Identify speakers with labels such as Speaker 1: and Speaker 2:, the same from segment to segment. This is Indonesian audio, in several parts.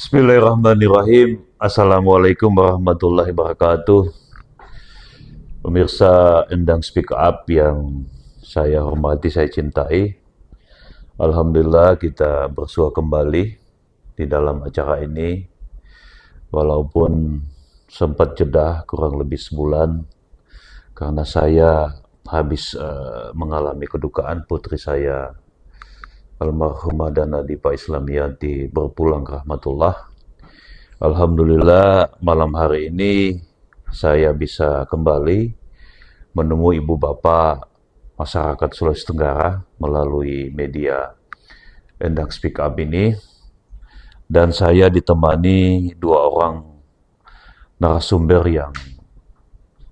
Speaker 1: Bismillahirrahmanirrahim. Assalamualaikum warahmatullahi wabarakatuh. Pemirsa Endang Speak Up yang saya hormati, saya cintai. Alhamdulillah kita bersua kembali di dalam acara ini. Walaupun sempat jeda kurang lebih sebulan karena saya habis mengalami kedukaan putri saya almarhumah Dana Dipa Islamiyanti berpulang ke rahmatullah. Alhamdulillah malam hari ini saya bisa kembali menemui ibu bapak masyarakat Sulawesi Tenggara melalui media Endang Speak Up ini, dan saya ditemani dua orang narasumber yang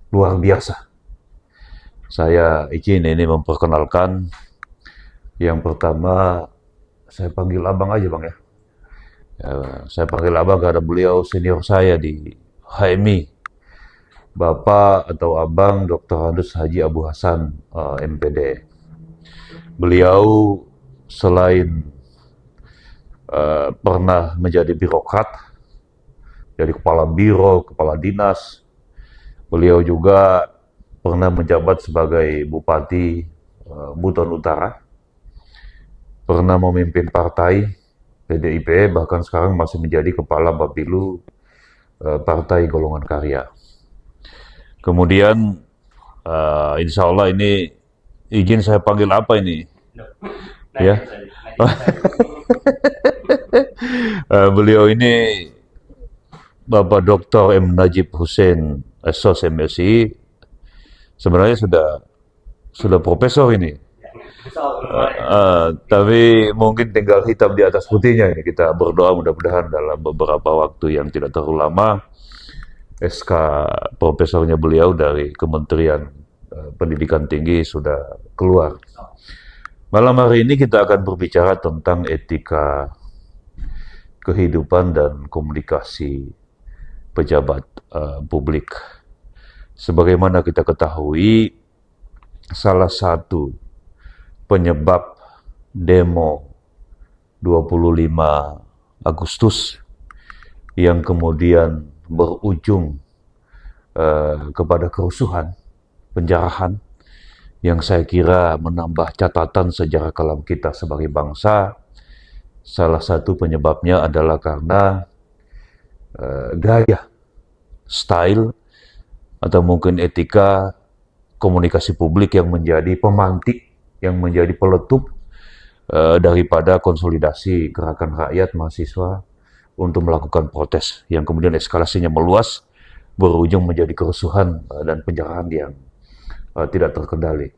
Speaker 1: luar biasa. Saya izin ini memperkenalkan. Yang pertama, saya panggil abang aja bang ya. Saya panggil abang karena beliau senior saya di HMI. Bapak atau abang Dr. Handus Haji Abu Hasan, MPD. Beliau selain pernah menjadi birokrat, jadi kepala biro, kepala dinas, beliau juga pernah menjabat sebagai Bupati Buton Utara, pernah memimpin partai PDIP, bahkan sekarang masih menjadi kepala Bapilu Partai Golongan Karya. Kemudian insya Allah ini izin saya panggil apa ini? Ya, beliau ini Bapak Dr. M. Najib Hussein SOS MSI, sebenarnya sudah profesor ini. Tapi mungkin tinggal hitam di atas putihnya ini. Kita berdoa mudah-mudahan dalam beberapa waktu yang tidak terlalu lama SK profesornya beliau dari Kementerian Pendidikan Tinggi sudah keluar. Malam hari ini kita akan berbicara tentang etika kehidupan dan komunikasi pejabat publik. Sebagaimana kita ketahui, salah satu penyebab demo 25 Agustus yang kemudian berujung kepada kerusuhan, penjarahan, yang saya kira menambah catatan sejarah kelam kita sebagai bangsa. Salah satu penyebabnya adalah karena gaya, style, atau mungkin etika komunikasi publik yang menjadi pemantik, yang menjadi peletup daripada konsolidasi gerakan rakyat mahasiswa untuk melakukan protes, yang kemudian eskalasinya meluas, berujung menjadi kerusuhan dan penjarahan yang tidak terkendali.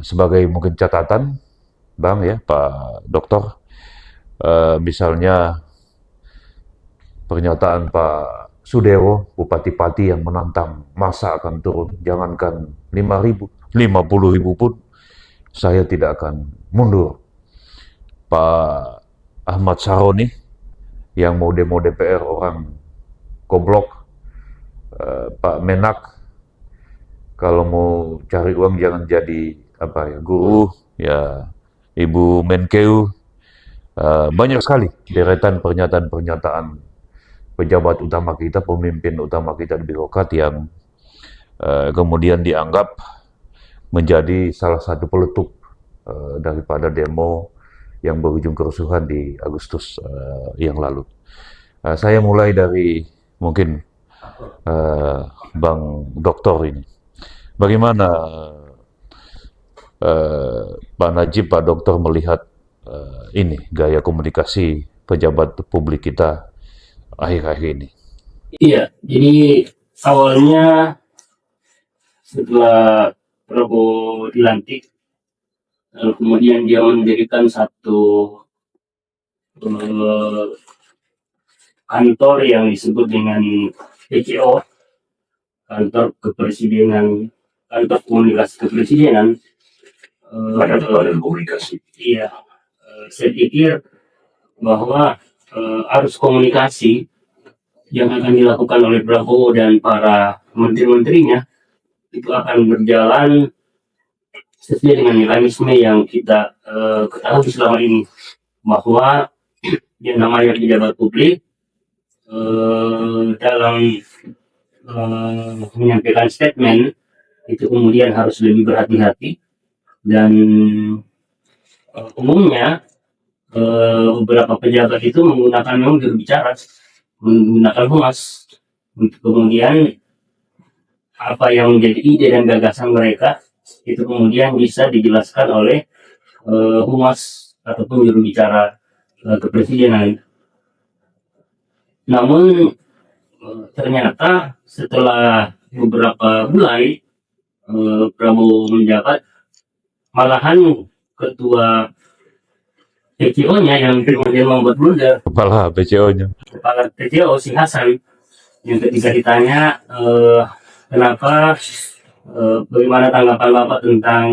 Speaker 1: Sebagai mungkin catatan, Bang ya, Pak Dokter, misalnya pernyataan Pak Sudewo, Bupati Pati yang menantang massa akan turun, jangankan 5.000, 50.000 pun saya tidak akan mundur. Pak Ahmad Saroni yang mau demo DPR orang goblok. Pak Menak kalau mau cari uang jangan jadi guru ya. Ibu Menkeu, banyak sekali deretan pernyataan-pernyataan pejabat utama kita, pemimpin utama kita di birokrat yang kemudian dianggap menjadi salah satu peletup daripada demo yang berujung kerusuhan di Agustus yang lalu. Saya mulai dari mungkin Bang Doktor ini. Bagaimana Pak Najib, Pak Doktor melihat ini gaya komunikasi pejabat publik kita akhir-akhir ini?
Speaker 2: Iya, jadi awalnya setelah Prabowo dilantik, kemudian dia mendirikan satu kantor yang disebut dengan PCO, kantor kepresidenan, kantor komunikasi kepresidenan.
Speaker 1: Badan komunikasi.
Speaker 2: Iya, saya pikir bahwa arus komunikasi yang akan dilakukan oleh Prabowo dan para menteri-menterinya itu akan berjalan sesuai dengan mekanisme yang kita ketahui selama ini, bahwa yang namanya pejabat publik dalam menyampaikan statement itu kemudian harus lebih berhati-hati. Dan umumnya beberapa pejabat itu menggunakan memang juru bicara, menggunakan humas untuk kemudian apa yang menjadi ide dan gagasan mereka itu kemudian bisa dijelaskan oleh humas ataupun juru bicara kepresidenan. Namun ternyata setelah beberapa bulan Prabowo menjabat, malahan ketua PCO-nya yang kemudian membuat blunder,
Speaker 1: Kepala BCO-nya.
Speaker 2: kepala PCO si Hasan, yang ketika ditanya kenapa bagaimana tanggapan Bapak tentang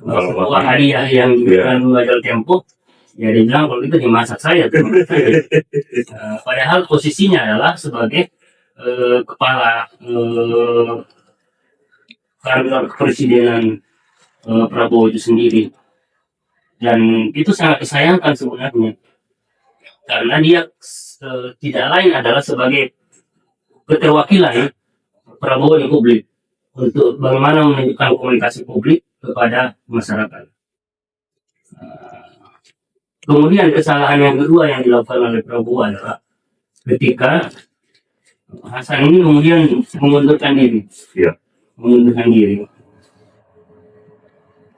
Speaker 2: sebuah hadiah yang diberikan Majalah Tempo, ya dia bilang kalau itu dimasak saya. Padahal posisinya adalah sebagai kepala kantor kepresidenan Prabowo itu sendiri. Dan itu sangat disayangkan sebenarnya, karena dia tidak lain adalah sebagai keterwakilan Prabowo di publik untuk bagaimana menunjukkan komunikasi publik kepada masyarakat. Kemudian kesalahan yang kedua yang dilakukan oleh Prabowo adalah ketika Hasan ini kemudian mengundurkan diri. Mengundurkan diri.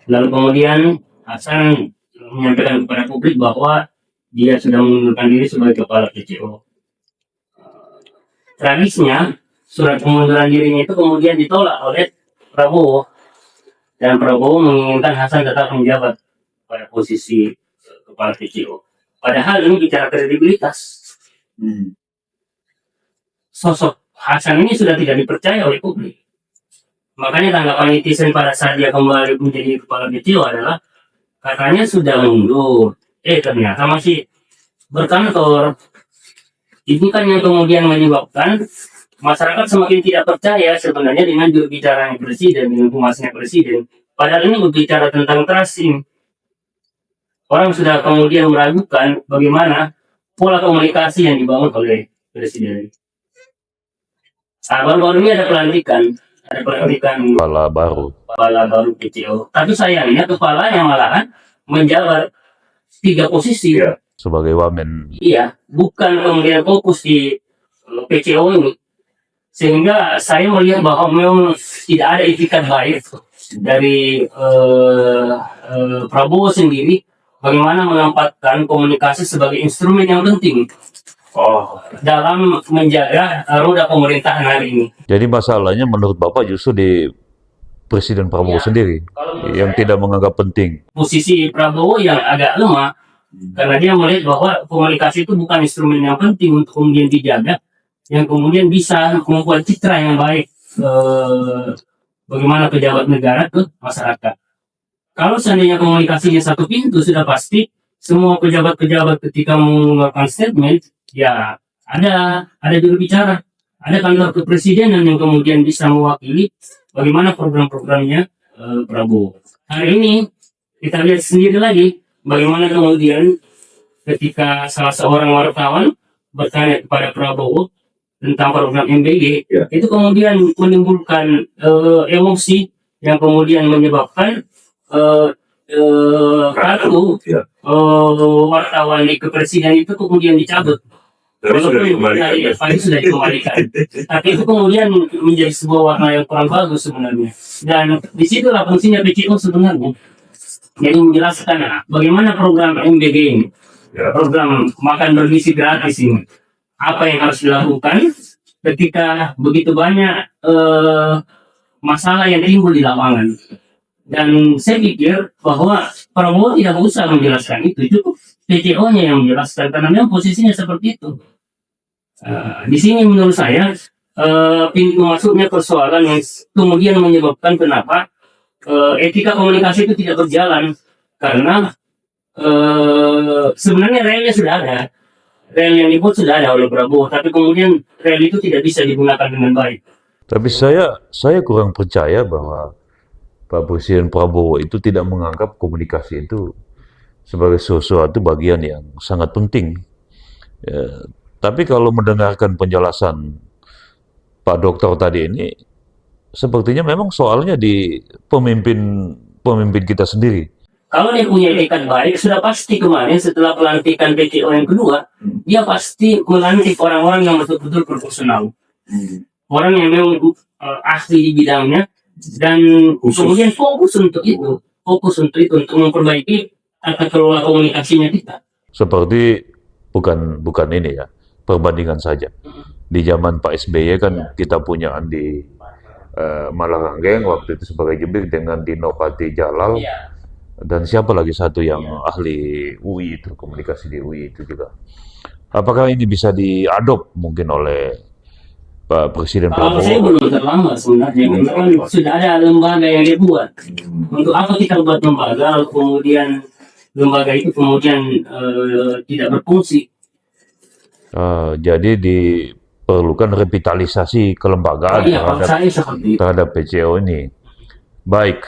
Speaker 2: Lalu kemudian Hasan menyampaikan kepada publik bahwa dia sudah mengundurkan diri sebagai kepala PCO. Tragisnya, surat pengunduran dirinya itu kemudian ditolak oleh Prabowo, dan Prabowo menginginkan Hasan tetap menjabat pada posisi kepala PCO. Padahal ini bicara kredibilitas. Sosok Hasan ini sudah tidak dipercaya oleh publik. Makanya tanggapan netizen pada saat dia kembali menjadi kepala PCO adalah katanya sudah mundur, ternyata masih berkantor. Ini kan yang kemudian menyebabkan masyarakat semakin tidak percaya sebenarnya dengan juru bicaranya presiden, dengan humasnya presiden. Padahal ini berbicara tentang tracing. Orang sudah kemudian meragukan bagaimana pola komunikasi yang dibangun oleh presiden. Baru-baru ini ada pelantikan
Speaker 1: Kepala baru.
Speaker 2: PCO. Tapi sayangnya kepala yang malahan menjabat 3 posisi.
Speaker 1: Sebagai wamen.
Speaker 2: Iya, bukan kemudian fokus di PCO ini. Sehingga saya melihat bahwa memang tidak ada etikat baik dari Prabowo sendiri bagaimana menempatkan komunikasi sebagai instrumen yang penting dalam menjaga roda pemerintahan hari ini.
Speaker 1: Jadi masalahnya menurut Bapak justru di Presiden Prabowo sendiri yang tidak menganggap penting.
Speaker 2: Posisi Prabowo yang agak lemah karena dia melihat bahwa komunikasi itu bukan instrumen yang penting untuk kemudian dijaga, yang kemudian bisa membuat citra yang baik bagaimana pejabat negara ke masyarakat. Kalau seandainya komunikasinya satu pintu, sudah pasti semua pejabat-pejabat ketika mengeluarkan statement, ya ada juru bicara, ada kantor kepresidenan yang kemudian bisa mewakili bagaimana program-programnya Prabowo. Hari ini kita lihat sendiri lagi bagaimana kemudian ketika salah seorang wartawan bertanya kepada Prabowo tentang program MBG, itu kemudian menimbulkan emosi yang kemudian menyebabkan kartu wartawan di kepresidenan itu kemudian dicabut. Sudah dikembalikan. Tapi itu kemudian menjadi sebuah warna yang kurang bagus sebenarnya. Dan disitulah fungsinya PCO sebenarnya. Jadi menjelaskan bagaimana program MBG ini, program makan bergizi gratis ini, apa yang harus dilakukan ketika begitu banyak masalah yang timbul di lapangan. Dan saya pikir bahwa Prabowo tidak usah menjelaskan itu, cukup PCO-nya yang menjelaskan karena memang posisinya seperti itu. Di sini menurut saya pintu masuknya persoalan yang kemudian menyebabkan kenapa etika komunikasi itu tidak berjalan, karena sebenarnya relnya sudah ada, rel yang dibuat sudah ada oleh Prabowo, tapi kemudian rel itu tidak bisa digunakan dengan baik.
Speaker 1: Tapi saya kurang percaya bahwa Pak Presiden Prabowo itu tidak menganggap komunikasi itu sebagai sesuatu bagian yang sangat penting. Ya, tapi kalau mendengarkan penjelasan Pak Dokter tadi ini, sepertinya memang soalnya di pemimpin pemimpin kita sendiri.
Speaker 2: Kalau dia punya etikat baik, sudah pasti kemarin setelah pelantikan PCO yang kedua, dia pasti melantik orang-orang yang betul-betul profesional. Orang yang memang ahli di bidangnya, dan kemudian fokus untuk itu. Untuk memperbaiki tata kelola komunikasinya kita.
Speaker 1: Seperti bukan ini ya, perbandingan saja. Di zaman Pak SBY kan kita punya Andi Malarangeng waktu itu sebagai jubir dengan Dino Pati Jalal.
Speaker 2: Iya.
Speaker 1: Dan siapa lagi satu yang ahli UI itu, komunikasi di UI itu juga. Apakah ini bisa diadop mungkin oleh Pak Presiden
Speaker 2: Kalau saya
Speaker 1: Prabowo?
Speaker 2: belum terlambat sebenarnya, memang sudah ada lembaga yang dia buat. Untuk apa kita buat lembaga, lalu kemudian lembaga itu kemudian tidak berfungsi.
Speaker 1: Jadi diperlukan revitalisasi kelembagaan
Speaker 2: Kalau saya seperti itu.
Speaker 1: terhadap PCO ini. Baik,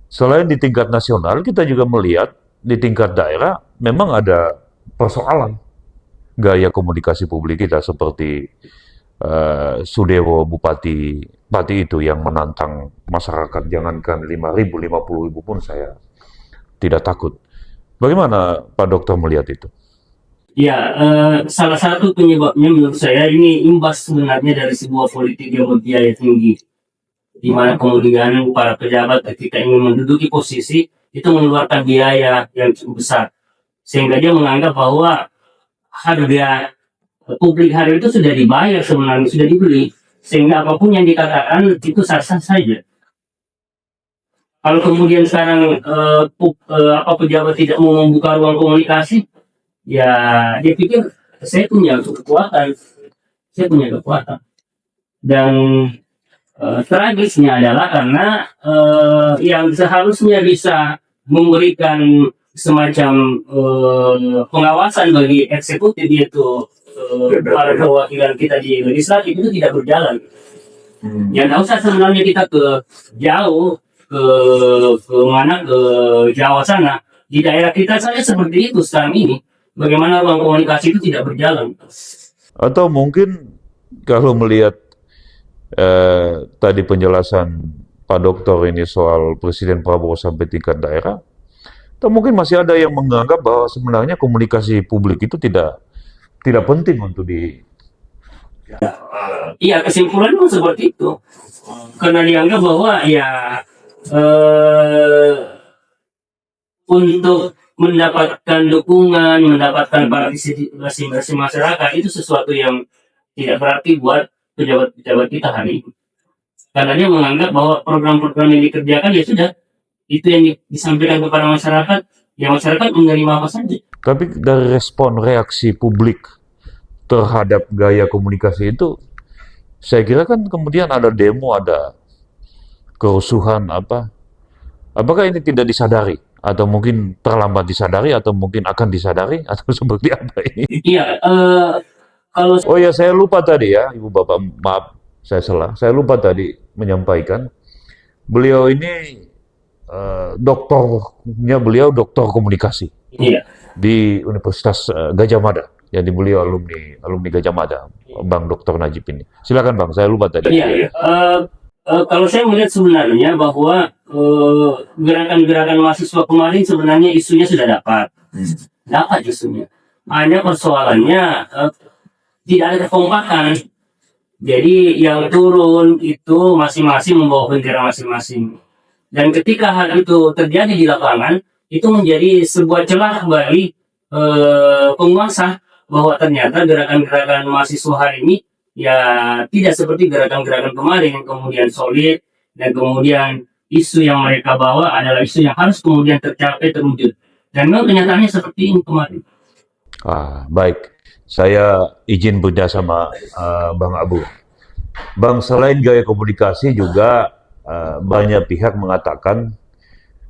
Speaker 1: selain di tingkat nasional, kita juga melihat di tingkat daerah memang ada persoalan gaya komunikasi publik kita seperti Sudewo Bupati Pati itu yang menantang masyarakat, jangankan 5.000, 50.000 pun saya tidak takut. Bagaimana Pak Dokter melihat itu?
Speaker 2: Ya, salah satu penyebabnya menurut saya ini imbas sebenarnya dari sebuah politik yang berbiaya tinggi, di mana kemudian para pejabat ketika ingin menduduki posisi itu mengeluarkan biaya yang cukup besar, sehingga dia menganggap bahwa harga publik hari itu sudah dibayar, sebenarnya sudah dibeli, sehingga apapun yang dikatakan itu sah-sah saja. Kalau kemudian sekarang pejabat tidak mau membuka ruang komunikasi, ya dia pikir saya punya kekuatan, dan tragisnya adalah karena yang seharusnya bisa memberikan semacam pengawasan bagi eksekutif, yaitu para perwakilan kita di legislatif, itu tidak berjalan. Ya nggak usah sebenarnya kita jauh ke mana, ke Jawa sana, di daerah kita saja seperti itu sekarang ini. Bagaimana ruang komunikasi itu tidak berjalan?
Speaker 1: Atau mungkin kalau melihat tadi penjelasan Pak Dokter ini soal Presiden Prabowo sampai tingkat daerah, atau mungkin masih ada yang menganggap bahwa sebenarnya komunikasi publik itu tidak penting untuk
Speaker 2: Iya, kesimpulannya seperti itu. Karena dianggap bahwa ya untuk mendapatkan dukungan, mendapatkan partisipasi masyarakat itu sesuatu yang tidak berarti buat pejabat-pejabat kita hari ini. Karena dia menganggap bahwa program-program yang dikerjakan ya sudah, itu yang disampaikan kepada masyarakat, ya masyarakat menerima apa saja.
Speaker 1: Tapi dari respon reaksi publik terhadap gaya komunikasi itu, saya kira kan kemudian ada demo, ada kerusuhan apa. Apakah ini tidak disadari? Atau mungkin terlambat disadari, atau mungkin akan disadari, atau seperti apa ini?
Speaker 2: Iya, kalau
Speaker 1: Oh ya, saya lupa tadi ya, Ibu Bapak, maaf, saya salah. Saya lupa tadi menyampaikan, beliau ini beliau doktor komunikasi
Speaker 2: iya.
Speaker 1: di Universitas Gajah Mada. Jadi beliau alumni Gajah Mada, Bang Dr. Najib ini. Silakan Bang, saya lupa tadi.
Speaker 2: Iya, kalau saya melihat sebenarnya bahwa gerakan-gerakan mahasiswa kemarin sebenarnya isunya sudah dapat isunya. Hanya persoalannya tidak ada kekompakan. Jadi yang turun itu masing-masing membawa bendera masing-masing. Dan ketika hal itu terjadi di lapangan, itu menjadi sebuah celah bagi penguasa bahwa ternyata gerakan-gerakan mahasiswa hari ini ya tidak seperti gerakan-gerakan kemarin yang kemudian solid, dan kemudian isu yang mereka bawa adalah isu yang harus kemudian terwujud. Dan memang kenyataannya seperti ini kemarin.
Speaker 1: Baik. Saya izin punya sama Bang Abu. Bang, selain gaya komunikasi juga banyak pihak mengatakan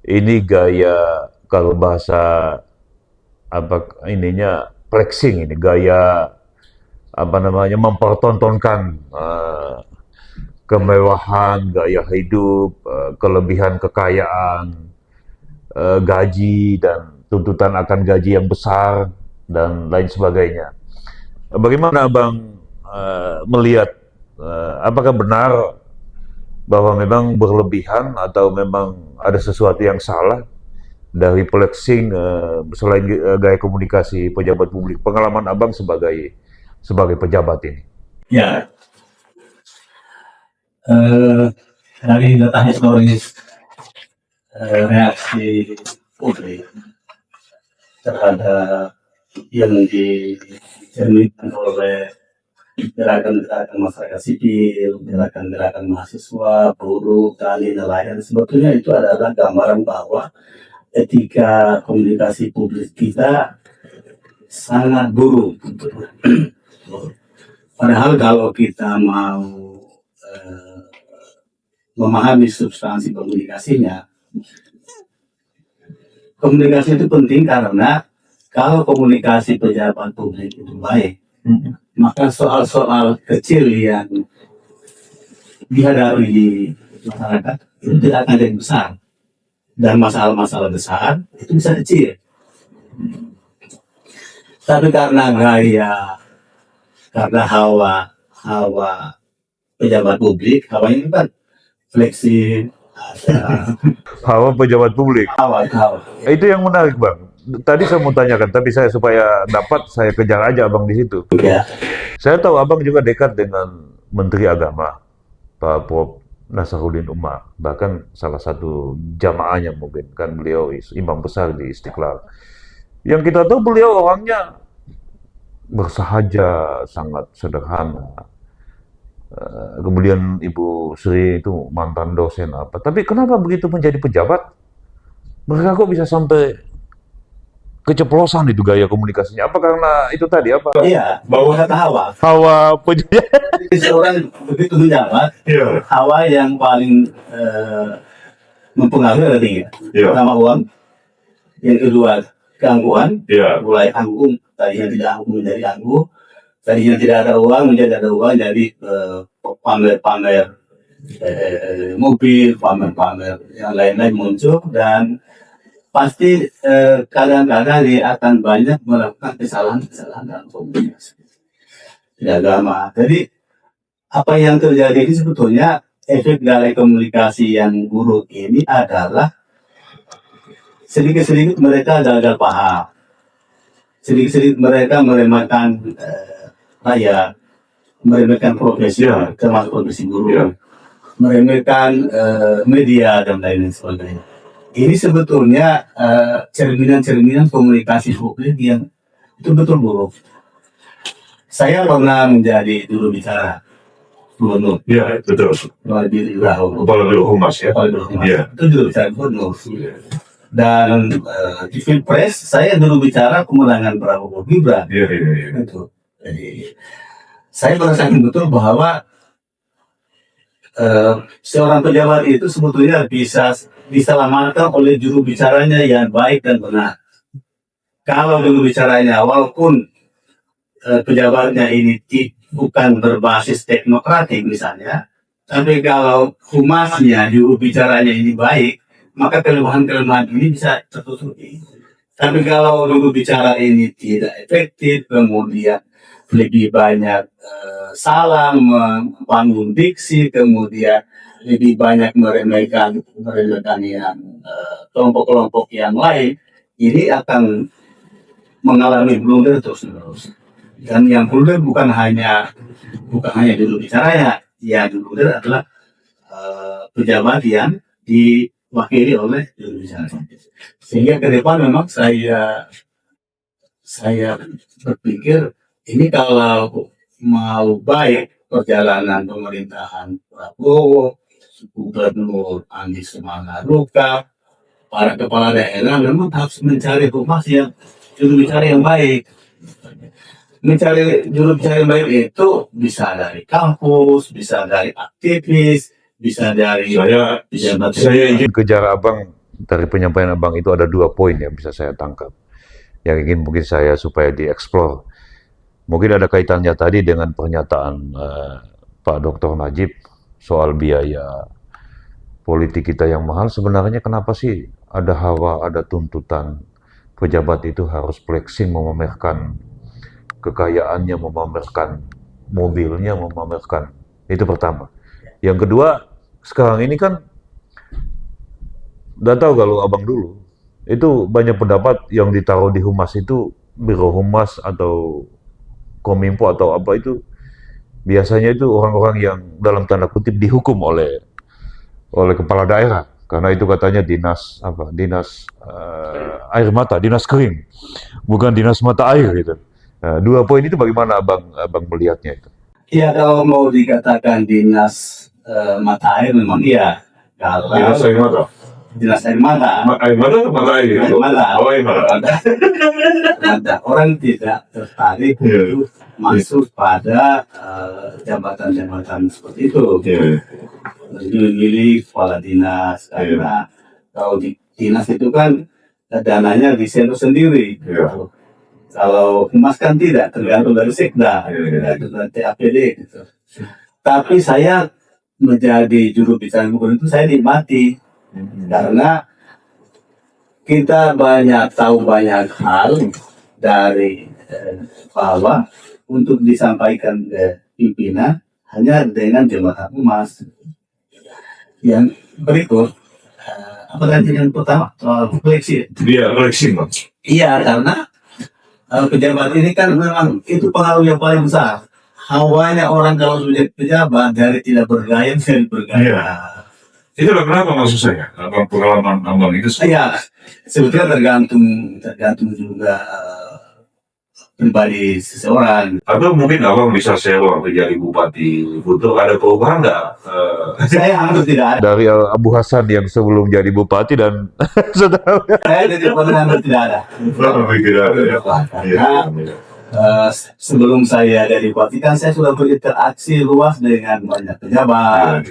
Speaker 1: ini gaya, kalau bahasa flexing, ini gaya mempertontonkan kemewahan, gaya hidup, kelebihan kekayaan, gaji dan tuntutan akan gaji yang besar dan lain sebagainya. Bagaimana Abang melihat apakah benar bahwa memang berlebihan atau memang ada sesuatu yang salah dari flexing selain gaya komunikasi pejabat publik? Pengalaman Abang sebagai pejabat ini.
Speaker 3: Ya, dari data historis reaksi publik terhadap yang dicerminkan oleh gerakan-gerakan masyarakat sipil, gerakan-gerakan mahasiswa, buruh, tani, nelayan, sebetulnya itu adalah gambaran bahwa etika komunikasi publik kita sangat buruk. Padahal kalau kita mau memahami substansi komunikasinya, komunikasi itu penting karena kalau komunikasi pejabat publik itu baik, maka soal-soal kecil yang dihadapi di masyarakat itu tidak akan jadi besar, dan masalah-masalah besar itu bisa kecil. Tapi karena karena hawa pejabat publik, hawa ini kan fleksi, ada
Speaker 1: Hawa pejabat publik.
Speaker 3: hawa.
Speaker 1: Itu yang menarik Bang. Tadi saya mau tanyakan, tapi supaya dapat saya kejar aja Abang di situ.
Speaker 3: Ya,
Speaker 1: Saya tahu Abang juga dekat dengan Menteri Agama, Pak Prof. Nasaruddin Umar. Bahkan salah satu jamaahnya mungkin, kan beliau imam besar di Istiqlal. Yang kita tahu beliau orangnya bersahaja, sangat sederhana. Kemudian Ibu Sri itu mantan dosen apa. Tapi kenapa begitu menjadi pejabat, mereka kok bisa sampai keceplosan itu gaya komunikasinya? Apa karena itu tadi apa?
Speaker 3: iya, bawa kata hawa.
Speaker 1: Hawa pejabat.
Speaker 3: Jadi seorang begitu menjabat, hawa yang paling mempengaruhi adalah tiga. Pertama uang, yang kedua keangkuhan, mulai anggung, tadinya tidak anggung menjadi anggung, tadinya tidak ada uang menjadi ada uang, jadi pamer-pamer mobil, pamer-pamer yang lain-lain muncul, dan pasti kadang-kadang dia akan banyak melakukan kesalahan-kesalahan dalam komunikasi di agama. Jadi apa yang terjadi ini sebetulnya efek dari komunikasi yang buruk ini adalah sedikit-sedikit mereka gagal paham, sedikit-sedikit mereka meremehkan rakyat, meremehkan profesi, termasuk profesi guru, meremehkan media dan lain sebagainya. Ini sebetulnya cerminan-cerminan komunikasi publik yang betul-betul buruk. Saya pernah menjadi juru bicara gubernur.
Speaker 4: Iya, betul.
Speaker 3: Kepala
Speaker 4: Kepala Humas ya. Iya.
Speaker 3: Itu juru bicara gubernur. Dan di Pilpres saya juru bicara kemenangan Prabowo Gibran.
Speaker 4: Iya.
Speaker 3: Itu. Jadi saya merasakan betul bahwa seorang pejabat itu sebetulnya bisa diselamatkan oleh juru bicaranya yang baik dan benar. Kalau juru bicaranya, walaupun pejabatnya ini bukan berbasis teknokratik misalnya, tapi kalau humasnya, juru bicaranya ini baik, maka kelemahan-kelemahan ini bisa tertutupi. Tapi kalau juru bicara ini tidak efektif, kemudian lebih banyak salah membangun diksi, kemudian lebih banyak meremehkan yang kelompok-kelompok yang lain, ini akan mengalami blunder terus-menerus. Dan yang blunder bukan hanya juru bicaranya, yang blunder adalah pejabat yang diwakili oleh juru bicara. Sehingga ke depan memang saya berpikir ini kalau mau baik perjalanan pemerintahan Prabowo, Gubernur Andi Sumanaruka, para kepala daerah memang harus mencari humas yang juru bicara yang baik. Mencari juru bicara yang baik itu bisa dari kampus, bisa dari aktivis, bisa dari pejabat.
Speaker 4: Saya ingin
Speaker 1: Kejar Abang, dari penyampaian Abang itu ada 2 poin yang bisa saya tangkap, yang ingin mungkin saya supaya dieksplor. Mungkin ada kaitannya tadi dengan pernyataan Pak Dr. Najib soal biaya politik kita yang mahal. Sebenarnya kenapa sih ada hawa, ada tuntutan pejabat itu harus flexing, memamerkan kekayaannya, memamerkan mobilnya, memamerkan. Itu pertama. Yang kedua, sekarang ini kan, nggak tahu kalau abang dulu, itu banyak pendapat yang ditaruh di humas itu, biro humas atau kominfo atau apa itu, biasanya itu orang-orang yang dalam tanda kutip dihukum oleh kepala daerah. Karena itu katanya dinas air mata, dinas kering, bukan dinas mata air gitu. Nah, dua poin itu bagaimana abang melihatnya itu?
Speaker 3: Ya kalau mau dikatakan dinas mata air memang iya. Kalau
Speaker 4: Dinas air mata.
Speaker 3: dinas air mata,
Speaker 4: Air mata atau mata air?
Speaker 3: Air mata.
Speaker 4: Oh, air mata.
Speaker 3: ada orang tidak tertarik
Speaker 4: Iya.
Speaker 3: untuk masuk pada jabatan-jabatan seperti itu.
Speaker 4: Iya.
Speaker 3: Memilih kepala dinas karena kalau di dinas itu kan dananya disetor sendiri.
Speaker 4: Iya.
Speaker 3: Kalau humas kan tidak, tergantung dari sekda,
Speaker 4: Iya.
Speaker 3: tergantung dari TAPD gitu. Tapi saya menjadi juru bicara gubernur itu saya nikmati karena kita tahu banyak hal dari bawah untuk disampaikan ke pimpinan hanya dengan jabatan humas. Yang berikut, apa tadi yang pertama? Soal fleksi.
Speaker 4: Dia flexing, Bang.
Speaker 3: Iya, karena pejabat ini kan memang itu pengaruh yang paling besar. Hawanya orang kalau sudah pejabat dari tidak bergaya menjadi bergaya.
Speaker 4: Iya. Itu kenapa maksud saya? Abang pengalaman abang itu
Speaker 3: Iya, sebetulnya tergantung juga pribadi seseorang.
Speaker 4: atau mungkin abang bisa sewa menjadi bupati butuh ada perubahan nggak?
Speaker 3: Saya hampir tidak ada.
Speaker 1: Dari Abu Hasan yang sebelum jadi bupati dan setelah
Speaker 3: Saya jadi pernah hampir tidak ada.
Speaker 4: Tidak ada ya.
Speaker 3: Karena sebelum saya jadi bupati kan saya sudah berinteraksi luas dengan banyak pejabat.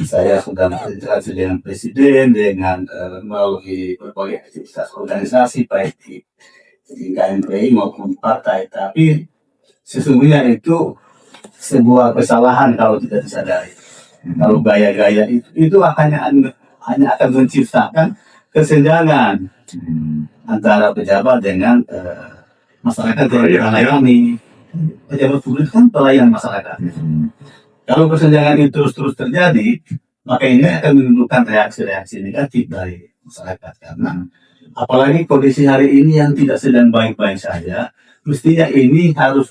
Speaker 3: Saya sudah berinteraksi dengan presiden, dengan melalui berbagai aktivitas organisasi baik di KMPI maupun partai. Tapi sesungguhnya itu sebuah kesalahan kalau tidak disadari. Kalau gaya-gaya itu hanya akan menciptakan kesenjangan antara pejabat dengan masyarakat yang kita layani. Pejabat publik kan pelayan masyarakat. Kalau kesenjangan itu terus terjadi, maka ini akan menimbulkan reaksi-reaksi negatif dari masyarakat. Karena apalagi kondisi hari ini yang tidak sedang baik-baik saja, mestinya ini harus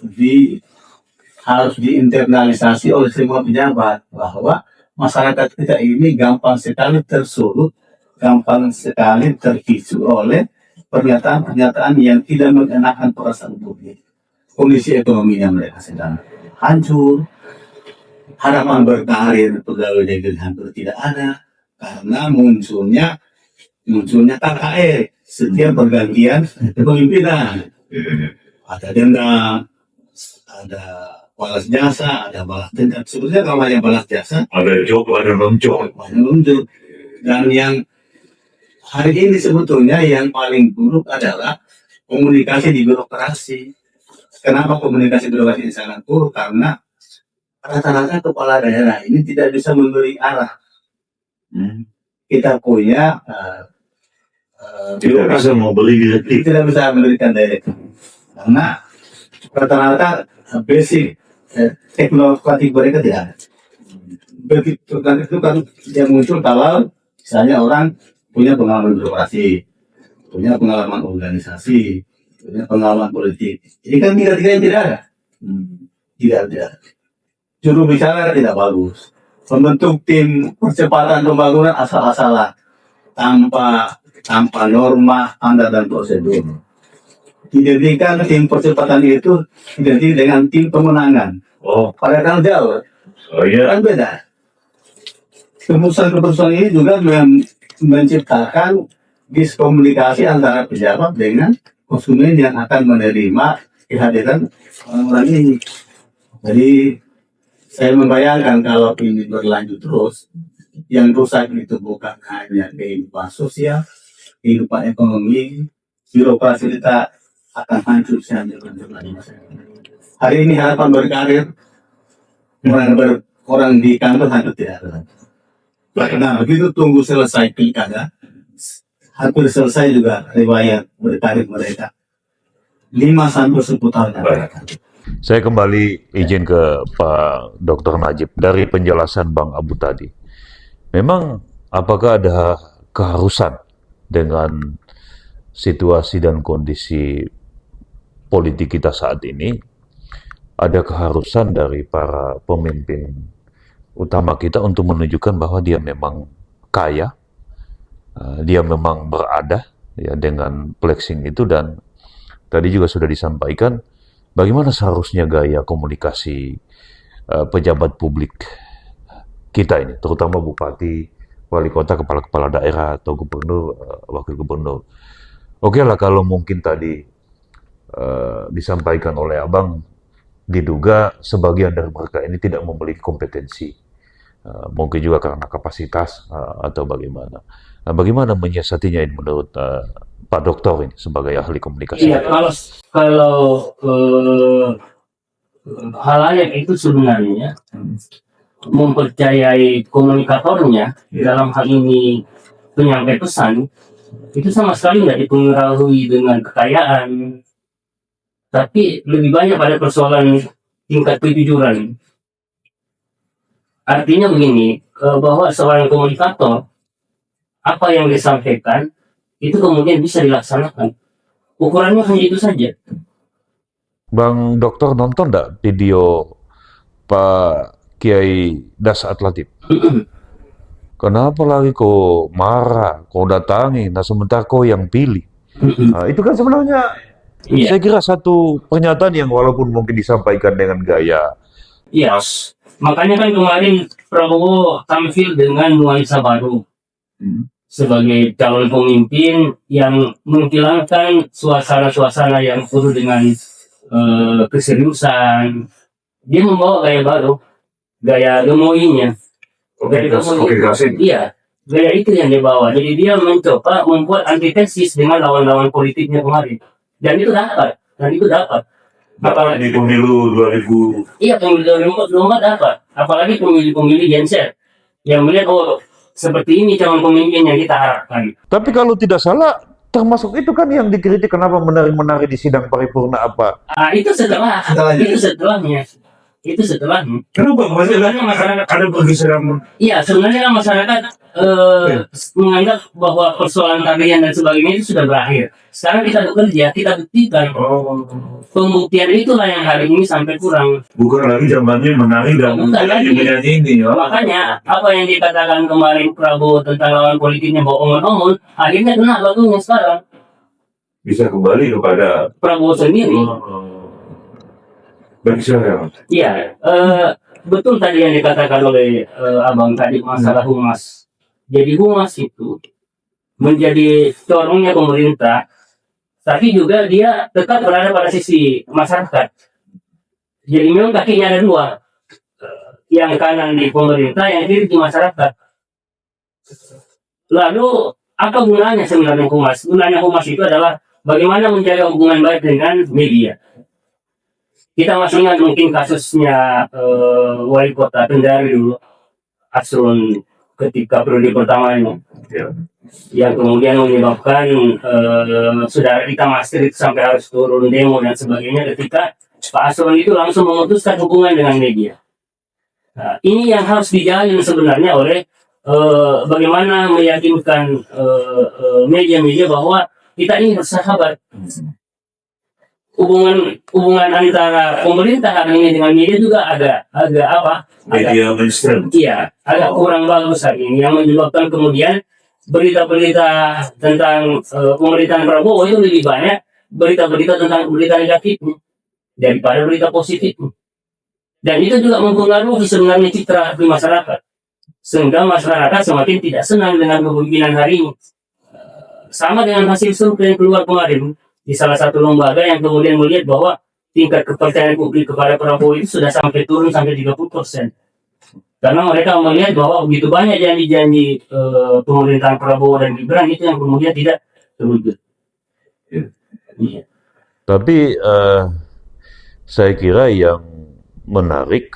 Speaker 3: diinternalisasi oleh semua pejabat bahwa masyarakat kita ini gampang sekali tersulut, gampang sekali terpicu oleh pernyataan-pernyataan yang tidak mengenakan perasaan publik. Kondisi ekonominya mereka sedang hancur, harapan berkarir pegawai negeri hampir tidak ada karena munculnya KKR setiap pergantian kepemimpinan. Ada denda, ada balas jasa, ada balas denda. Sebetulnya kalau hanya balas jasa,
Speaker 4: Ada job, ada non job.
Speaker 3: banyak muncul. Dan yang hari ini sebetulnya yang paling buruk adalah komunikasi di birokrasi. Kenapa komunikasi birokrasi ini sangat buruk? Karena rata-rata kepala daerah ini tidak bisa memberi arah. Kita punya
Speaker 4: Tidak bisa mau beli direktif.
Speaker 3: tidak bisa memberikan direktif karena rata-rata basic teknologi mereka tidak ada. Begitu kan itu kan yang muncul kalau misalnya orang punya pengalaman birokrasi, punya pengalaman organisasi, punya pengalaman politik. Ini kan tiga-tiga yang tidak ada. Tidak ada. Juru bicara tidak bagus. Membentuk tim percepatan pembangunan asal-asalan tanpa norma, standar dan prosedur. Identikan tim percepatan itu identik dengan tim pemenangan.
Speaker 4: Oh,
Speaker 3: Padahal jauh,
Speaker 4: iya.
Speaker 3: kan beda. Keputusan-keputusan ini juga menciptakan diskomunikasi antara pejabat dengan konsumen yang akan menerima kehadiran orang-orang ini. Jadi saya membayangkan kalau ini berlanjut terus, yang rusak itu bukan hanya kehidupan sosial, kehidupan ekonomi, birokrasi kita akan hancur sehancur lagi. Hari ini harapan berkarir orang di kantor hancur tidak ada. Nah begitu tunggu selesai pilkada, hampir selesai juga riwayat berkarir mereka. 5 sampai 10 tahun yang akan datang.
Speaker 1: Saya kembali izin ke Pak Dr. Najib dari penjelasan Bang Abu tadi. Memang apakah ada keharusan dengan situasi dan kondisi politik kita saat ini? Ada keharusan dari para pemimpin utama kita untuk menunjukkan bahwa dia memang kaya, dia memang berada ya dengan flexing itu, dan tadi juga sudah disampaikan bagaimana seharusnya gaya komunikasi pejabat publik kita ini, terutama bupati, wali kota, kepala-kepala daerah atau gubernur, wakil gubernur. Oke lah kalau mungkin tadi disampaikan oleh Abang, diduga sebagian dari mereka ini tidak memiliki kompetensi, mungkin juga karena kapasitas atau bagaimana. Nah, bagaimana menyiasatinya ini menurut Pak Dokter ini sebagai ahli komunikasi?
Speaker 2: Iya, kalau halayak itu sebenarnya mempercayai komunikatornya dalam hal ini penyampai pesan itu sama sekali nggak dipengaruhi dengan kekayaan, tapi lebih banyak pada persoalan tingkat kejujuran. Artinya begini, bahwa seorang komunikator apa yang disampaikan itu kemudian bisa dilaksanakan. Ukurannya hanya itu saja.
Speaker 1: Bang Dokter nonton nggak video Pak Kiai Dasat Latif? Kenapa lagi kau marah, kau datangi, nah sementara kau yang pilih? Nah, itu kan sebenarnya
Speaker 2: Iya,
Speaker 1: saya kira satu pernyataan yang walaupun mungkin disampaikan dengan gaya
Speaker 2: iya. Makanya kan kemarin Prabowo tampil dengan nuansa baru sebagai calon pemimpin yang menghilangkan suasana-suasana yang penuh dengan keseriusan. Dia membawa gaya baru, gaya gemoinya.
Speaker 4: Oke, kasih.
Speaker 2: Iya, gaya itu yang dia bawa. Jadi dia mencoba membuat antitesis dengan lawan-lawan politiknya kemarin. Dan itu dapat.
Speaker 4: Di pemilu 2000.
Speaker 2: Iya, pemilih 2024 dapat. Apalagi pemilih-pemilih Gen Z yang melihat, oh seperti ini calon pemimpin yang kita harapkan.
Speaker 1: Tapi kalau tidak salah, termasuk itu kan yang dikritik kenapa menari-menari di sidang paripurna apa?
Speaker 2: Itu
Speaker 3: Setelahnya.
Speaker 2: itu setelahnya.
Speaker 4: Kenapa?
Speaker 2: Sebenarnya masyarakat
Speaker 4: Ada pergeseran.
Speaker 2: Iya, sebenarnya kan masyarakat menganggap bahwa persoalan tarian dan sebagainya itu sudah berakhir. Sekarang kita bekerja, kita buktikan. Pembuktian itulah yang hari ini sampai kurang.
Speaker 4: Bukan lagi zamannya menari dan
Speaker 2: Bukan lagi.
Speaker 4: menyanyi ini.
Speaker 2: Makanya apa yang dikatakan kemarin Prabowo tentang lawan politiknya bahwa omon-omon, akhirnya kena batunya sekarang.
Speaker 4: Bisa kembali kepada
Speaker 2: Prabowo sendiri.
Speaker 4: bagi saya.
Speaker 2: Iya, betul tadi yang dikatakan oleh Abang tadi masalah humas. Jadi humas itu menjadi corongnya pemerintah, tapi juga dia tetap berada pada sisi masyarakat. Jadi memang kakinya ada dua, yang kanan di pemerintah, yang kiri di masyarakat. Lalu apa gunanya sebenarnya humas? Gunanya humas itu adalah bagaimana menjaga hubungan baik dengan media. Kita masih ingat mungkin kasusnya wali kota Kendari dulu, Asrun ketika periode pertamanya, yang kemudian menyebabkan saudara kita Masri sampai harus turun demo dan sebagainya ketika Pak Asrun itu langsung memutuskan hubungan dengan media. Nah, ini yang harus dijalin sebenarnya oleh bagaimana meyakinkan media-media bahwa kita ini bersahabat. Hubungan antara pemerintah hari ini dengan media juga agak
Speaker 4: Media mainstream.
Speaker 2: iya, agak kurang bagus hari ini, yang menyebabkan kemudian berita-berita tentang pemerintahan Prabowo itu lebih banyak berita-berita tentang berita negatif daripada berita positif. Dan itu juga mempengaruhi sebenarnya citra di masyarakat, sehingga masyarakat semakin tidak senang dengan kepemimpinan hari ini. Sama dengan hasil survei yang keluar kemarin di salah satu lembaga yang kemudian melihat bahwa tingkat kepercayaan publik kepada Prabowo itu sudah sampai turun sampai 30%. Karena mereka melihat bahwa begitu banyak janji-janji pemerintahan Prabowo dan Gibran itu yang kemudian tidak terwujud. Iya.
Speaker 1: Tapi saya kira yang menarik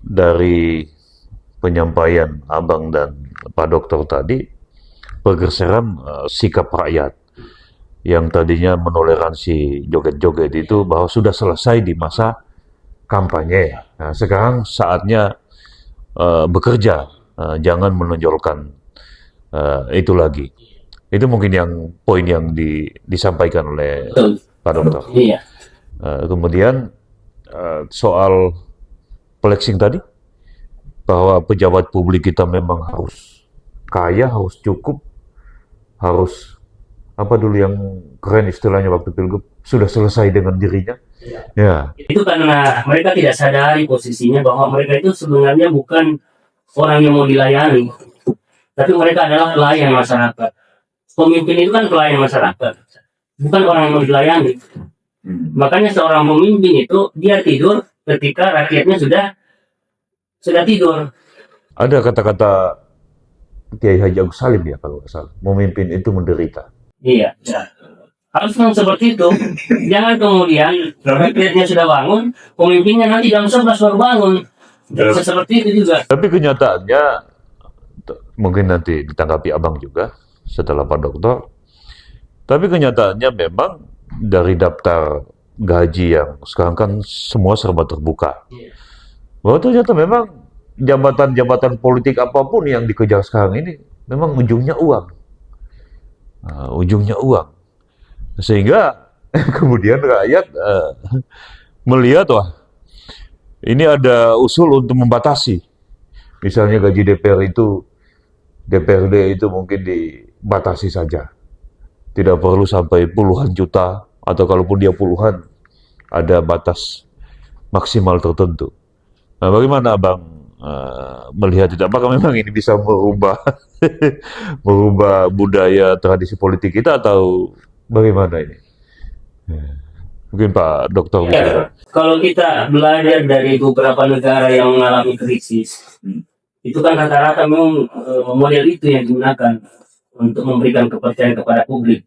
Speaker 1: dari penyampaian Abang dan Pak Dokter tadi, pergeseran sikap rakyat yang tadinya menoleransi joget-joget itu bahwa sudah selesai di masa kampanye. Nah, sekarang saatnya bekerja, jangan menonjolkan itu lagi. Itu mungkin yang poin yang disampaikan oleh
Speaker 2: Betul.
Speaker 1: Pak Dokter.
Speaker 2: Iya.
Speaker 1: Kemudian soal flexing tadi, bahwa pejabat publik kita memang harus kaya, harus cukup, harus apa dulu yang keren istilahnya waktu pilgub, sudah selesai dengan dirinya. Ya,
Speaker 2: Itu karena mereka tidak sadari posisinya bahwa mereka itu sebenarnya bukan orang yang mau dilayani, tapi mereka adalah pelayan masyarakat. Pemimpin itu kan pelayan masyarakat, bukan orang yang mau dilayani. Makanya seorang pemimpin itu dia tidur ketika rakyatnya sudah tidur.
Speaker 1: ada kata-kata Kiai Haji Agus Salim ya kalau nggak salah, memimpin itu menderita.
Speaker 2: Iya. Harus memang seperti itu. Jangan kemudian rakyatnya sudah bangun, pemimpinnya nanti jam 11 baru bangun. Bisa seperti itu juga.
Speaker 1: Tapi kenyataannya, mungkin nanti ditanggapi abang juga setelah Pak Dokter, tapi kenyataannya memang dari daftar gaji yang sekarang kan semua serba terbuka, bahwa ternyata memang jabatan-jabatan politik apapun yang dikejar sekarang ini memang ujungnya uang. Ujungnya uang. Sehingga kemudian rakyat melihat, wah, ini ada usul untuk membatasi. Misalnya gaji DPRD itu mungkin dibatasi saja. Tidak perlu sampai puluhan juta, atau kalaupun dia puluhan, ada batas maksimal tertentu. Nah, bagaimana Abang melihat itu? Apakah memang ini bisa merubah merubah budaya tradisi politik kita atau bagaimana ini? Mungkin Pak Dokter bisa.
Speaker 2: Ya, kalau kita belajar dari beberapa negara yang mengalami krisis, itu kan rata-rata memang model itu yang digunakan untuk memberikan kepercayaan kepada publik.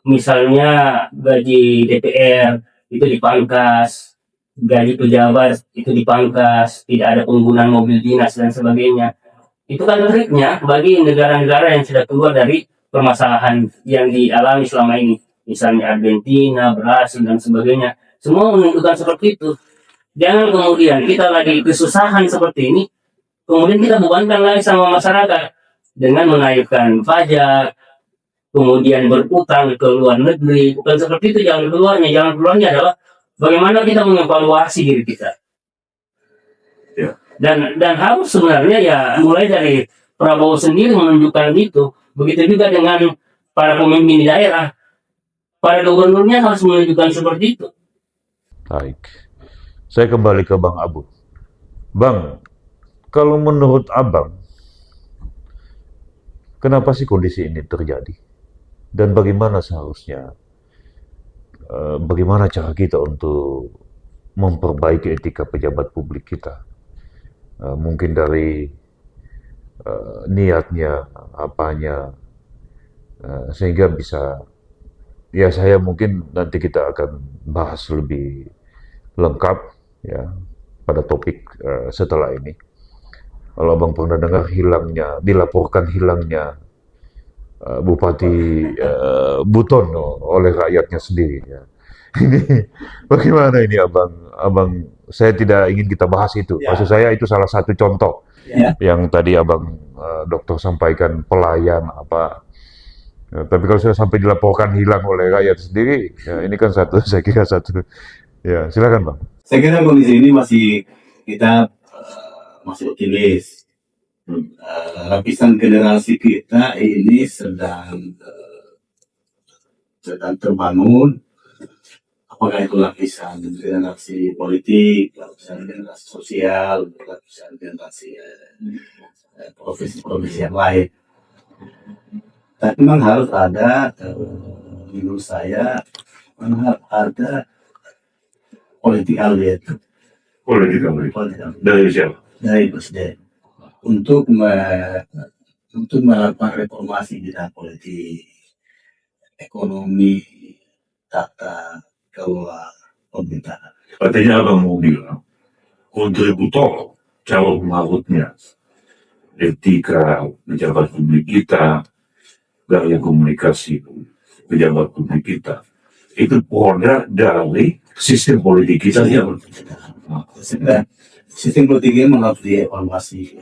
Speaker 2: Misalnya gaji DPR itu dipangkas, gaji pejabat itu dipangkas, tidak ada penggunaan mobil dinas dan sebagainya. Itu kan triknya bagi negara-negara yang sudah keluar dari permasalahan yang dialami selama ini. Misalnya Argentina, Brasil, dan sebagainya. Semua menunjukkan seperti itu. Jangan kemudian kita lagi kesusahan seperti ini, kemudian kita bebankan lagi sama masyarakat dengan menaikkan pajak, kemudian berutang ke luar negeri. Bukan seperti itu jalan keluarnya. Jalan keluarnya adalah bagaimana kita mengevaluasi diri kita.
Speaker 4: Ya.
Speaker 2: Dan harus sebenarnya ya mulai dari Prabowo sendiri menunjukkan itu. Begitu juga dengan para pemimpin di daerah. Para gubernurnya harus menunjukkan seperti itu.
Speaker 1: Baik. Saya kembali ke Bang Abu. Bang, kalau menurut Abang, kenapa sih kondisi ini terjadi? Dan bagaimana seharusnya, bagaimana cara kita untuk memperbaiki etika pejabat publik kita? Mungkin dari niatnya, apanya, sehingga bisa, ya saya mungkin nanti kita akan bahas lebih lengkap ya pada topik setelah ini. Kalau Abang pernah dengar dilaporkan hilangnya Bupati Buton oleh rakyatnya sendiri. Ya. Ini bagaimana ini Abang? Saya tidak ingin kita bahas itu.
Speaker 3: Ya.
Speaker 1: Maksud saya itu salah satu contoh
Speaker 3: Ya.
Speaker 1: yang tadi Abang Dokter sampaikan, pelayan apa. Ya, tapi kalau sudah sampai dilaporkan hilang oleh rakyat sendiri, ya ini kan saya kira satu. Ya, silakan Bang.
Speaker 3: Saya kira kondisi ini kita masih optimis. Lapisan generasi kita ini sedang terbangun. Apakah itu lapisan generasi politik, lapisan generasi sosial, lapisan generasi profesi-profesi yang lain. Tapi memang harus ada, menurut saya, memang ada political will
Speaker 4: Dari siapa?
Speaker 3: dari presiden untuk melakukan reformasi di bidang politik, ekonomi, tata kelola pemerintahan.
Speaker 4: Katanya Abang mau bilang, kontributor calon marutnya etika pejabat publik kita gaya komunikasi pejabat publik kita itu produk dari sistem politik kita ya.
Speaker 3: Sehingga sistem politik ini harus dievaluasi.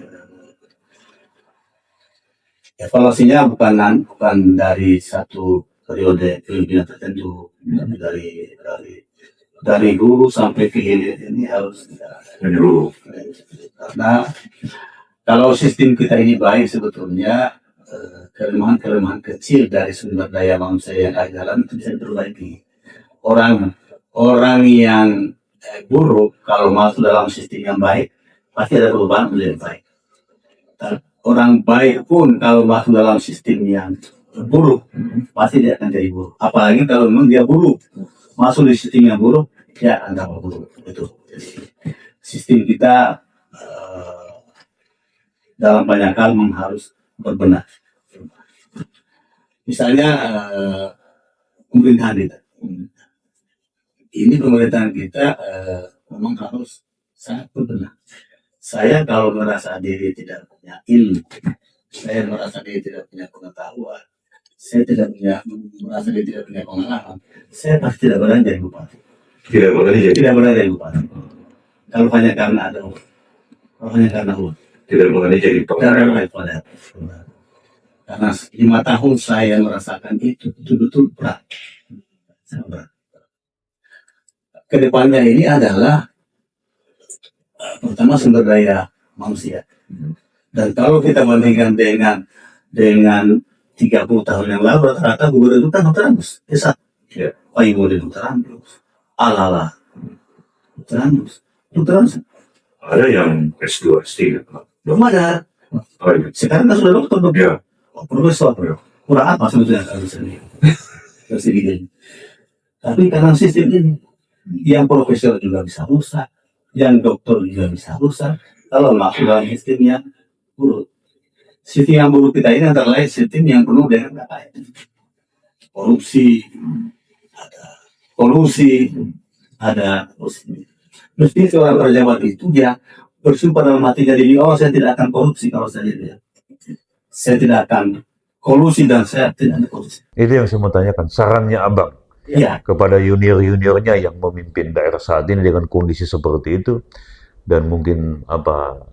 Speaker 3: Evaluasinya bukan dari satu periode kepemimpinan tertentu, tapi dari hulu sampai ke hilir ini harus
Speaker 4: Menyeluruh.
Speaker 3: karena kalau sistem kita ini baik sebetulnya kelemahan-kelemahan kecil dari sumber daya manusia yang ada dalam itu bisa diperbaiki. Orang yang buruk kalau masuk dalam sistem yang baik pasti ada perubahan menjadi baik. Orang baik pun kalau masuk dalam sistem yang buruk pasti dia akan jadi buruk. Apalagi kalau memang dia buruk masuk di sistem yang buruk, dia akan tambah buruk. Itu sistem kita dalam banyak hal memang harus berbenah. Misalnya pemerintahan kita. Ini pemerintahan kita memang harus sangat berbenah. Saya kalau merasa diri tidak punya ilmu, saya merasa diri tidak punya pengetahuan, saya merasa diri tidak punya pengalaman, saya pasti tidak berani jadi bupati.
Speaker 4: Tidak boleh jadi.
Speaker 3: Tidak berani jadi bupati. Kalau hanya karena ada uang, kalau hanya karena uang,
Speaker 4: Tidak boleh jadi
Speaker 3: karena
Speaker 4: pengaruh.
Speaker 3: karena 5 tahun saya merasakan itu betul-betul berat. Sangat berat. Kedepannya ini adalah pertama sumber daya manusia. Dan kalau kita bandingkan dengan 30 tahun yang lalu rata-rata gubernur itu kan Dr. Agus. S1.
Speaker 4: Ya.
Speaker 3: Pak Ibu Dr. Agus. Alala. Dr. Agus. Dr. Agus.
Speaker 4: Ada yang S2, S3.
Speaker 3: Belum ada.
Speaker 4: Oh, iya.
Speaker 3: Sekarang kan sudah dokter.
Speaker 4: Ya.
Speaker 3: Oh, profesor. Kurang apa sebetulnya kalau ini? Tapi karena sistem ini, yang profesor juga bisa rusak, yang dokter juga bisa rusak, kalau masuk dalam sistem yang buruk. Sistem yang buruk kita ini antara lain sistem yang penuh dengan korupsi, ada kolusi, ada mesti seorang pejabat itu dia bersumpah dalam hatinya diri, oh saya tidak akan korupsi kalau saya jadi, saya tidak akan kolusi dan saya tidak akan korupsi.
Speaker 1: Itu yang saya mau tanyakan, sarannya Abang
Speaker 3: Iya.
Speaker 1: kepada junior-juniornya yang memimpin daerah saat ini dengan kondisi seperti itu, dan mungkin apa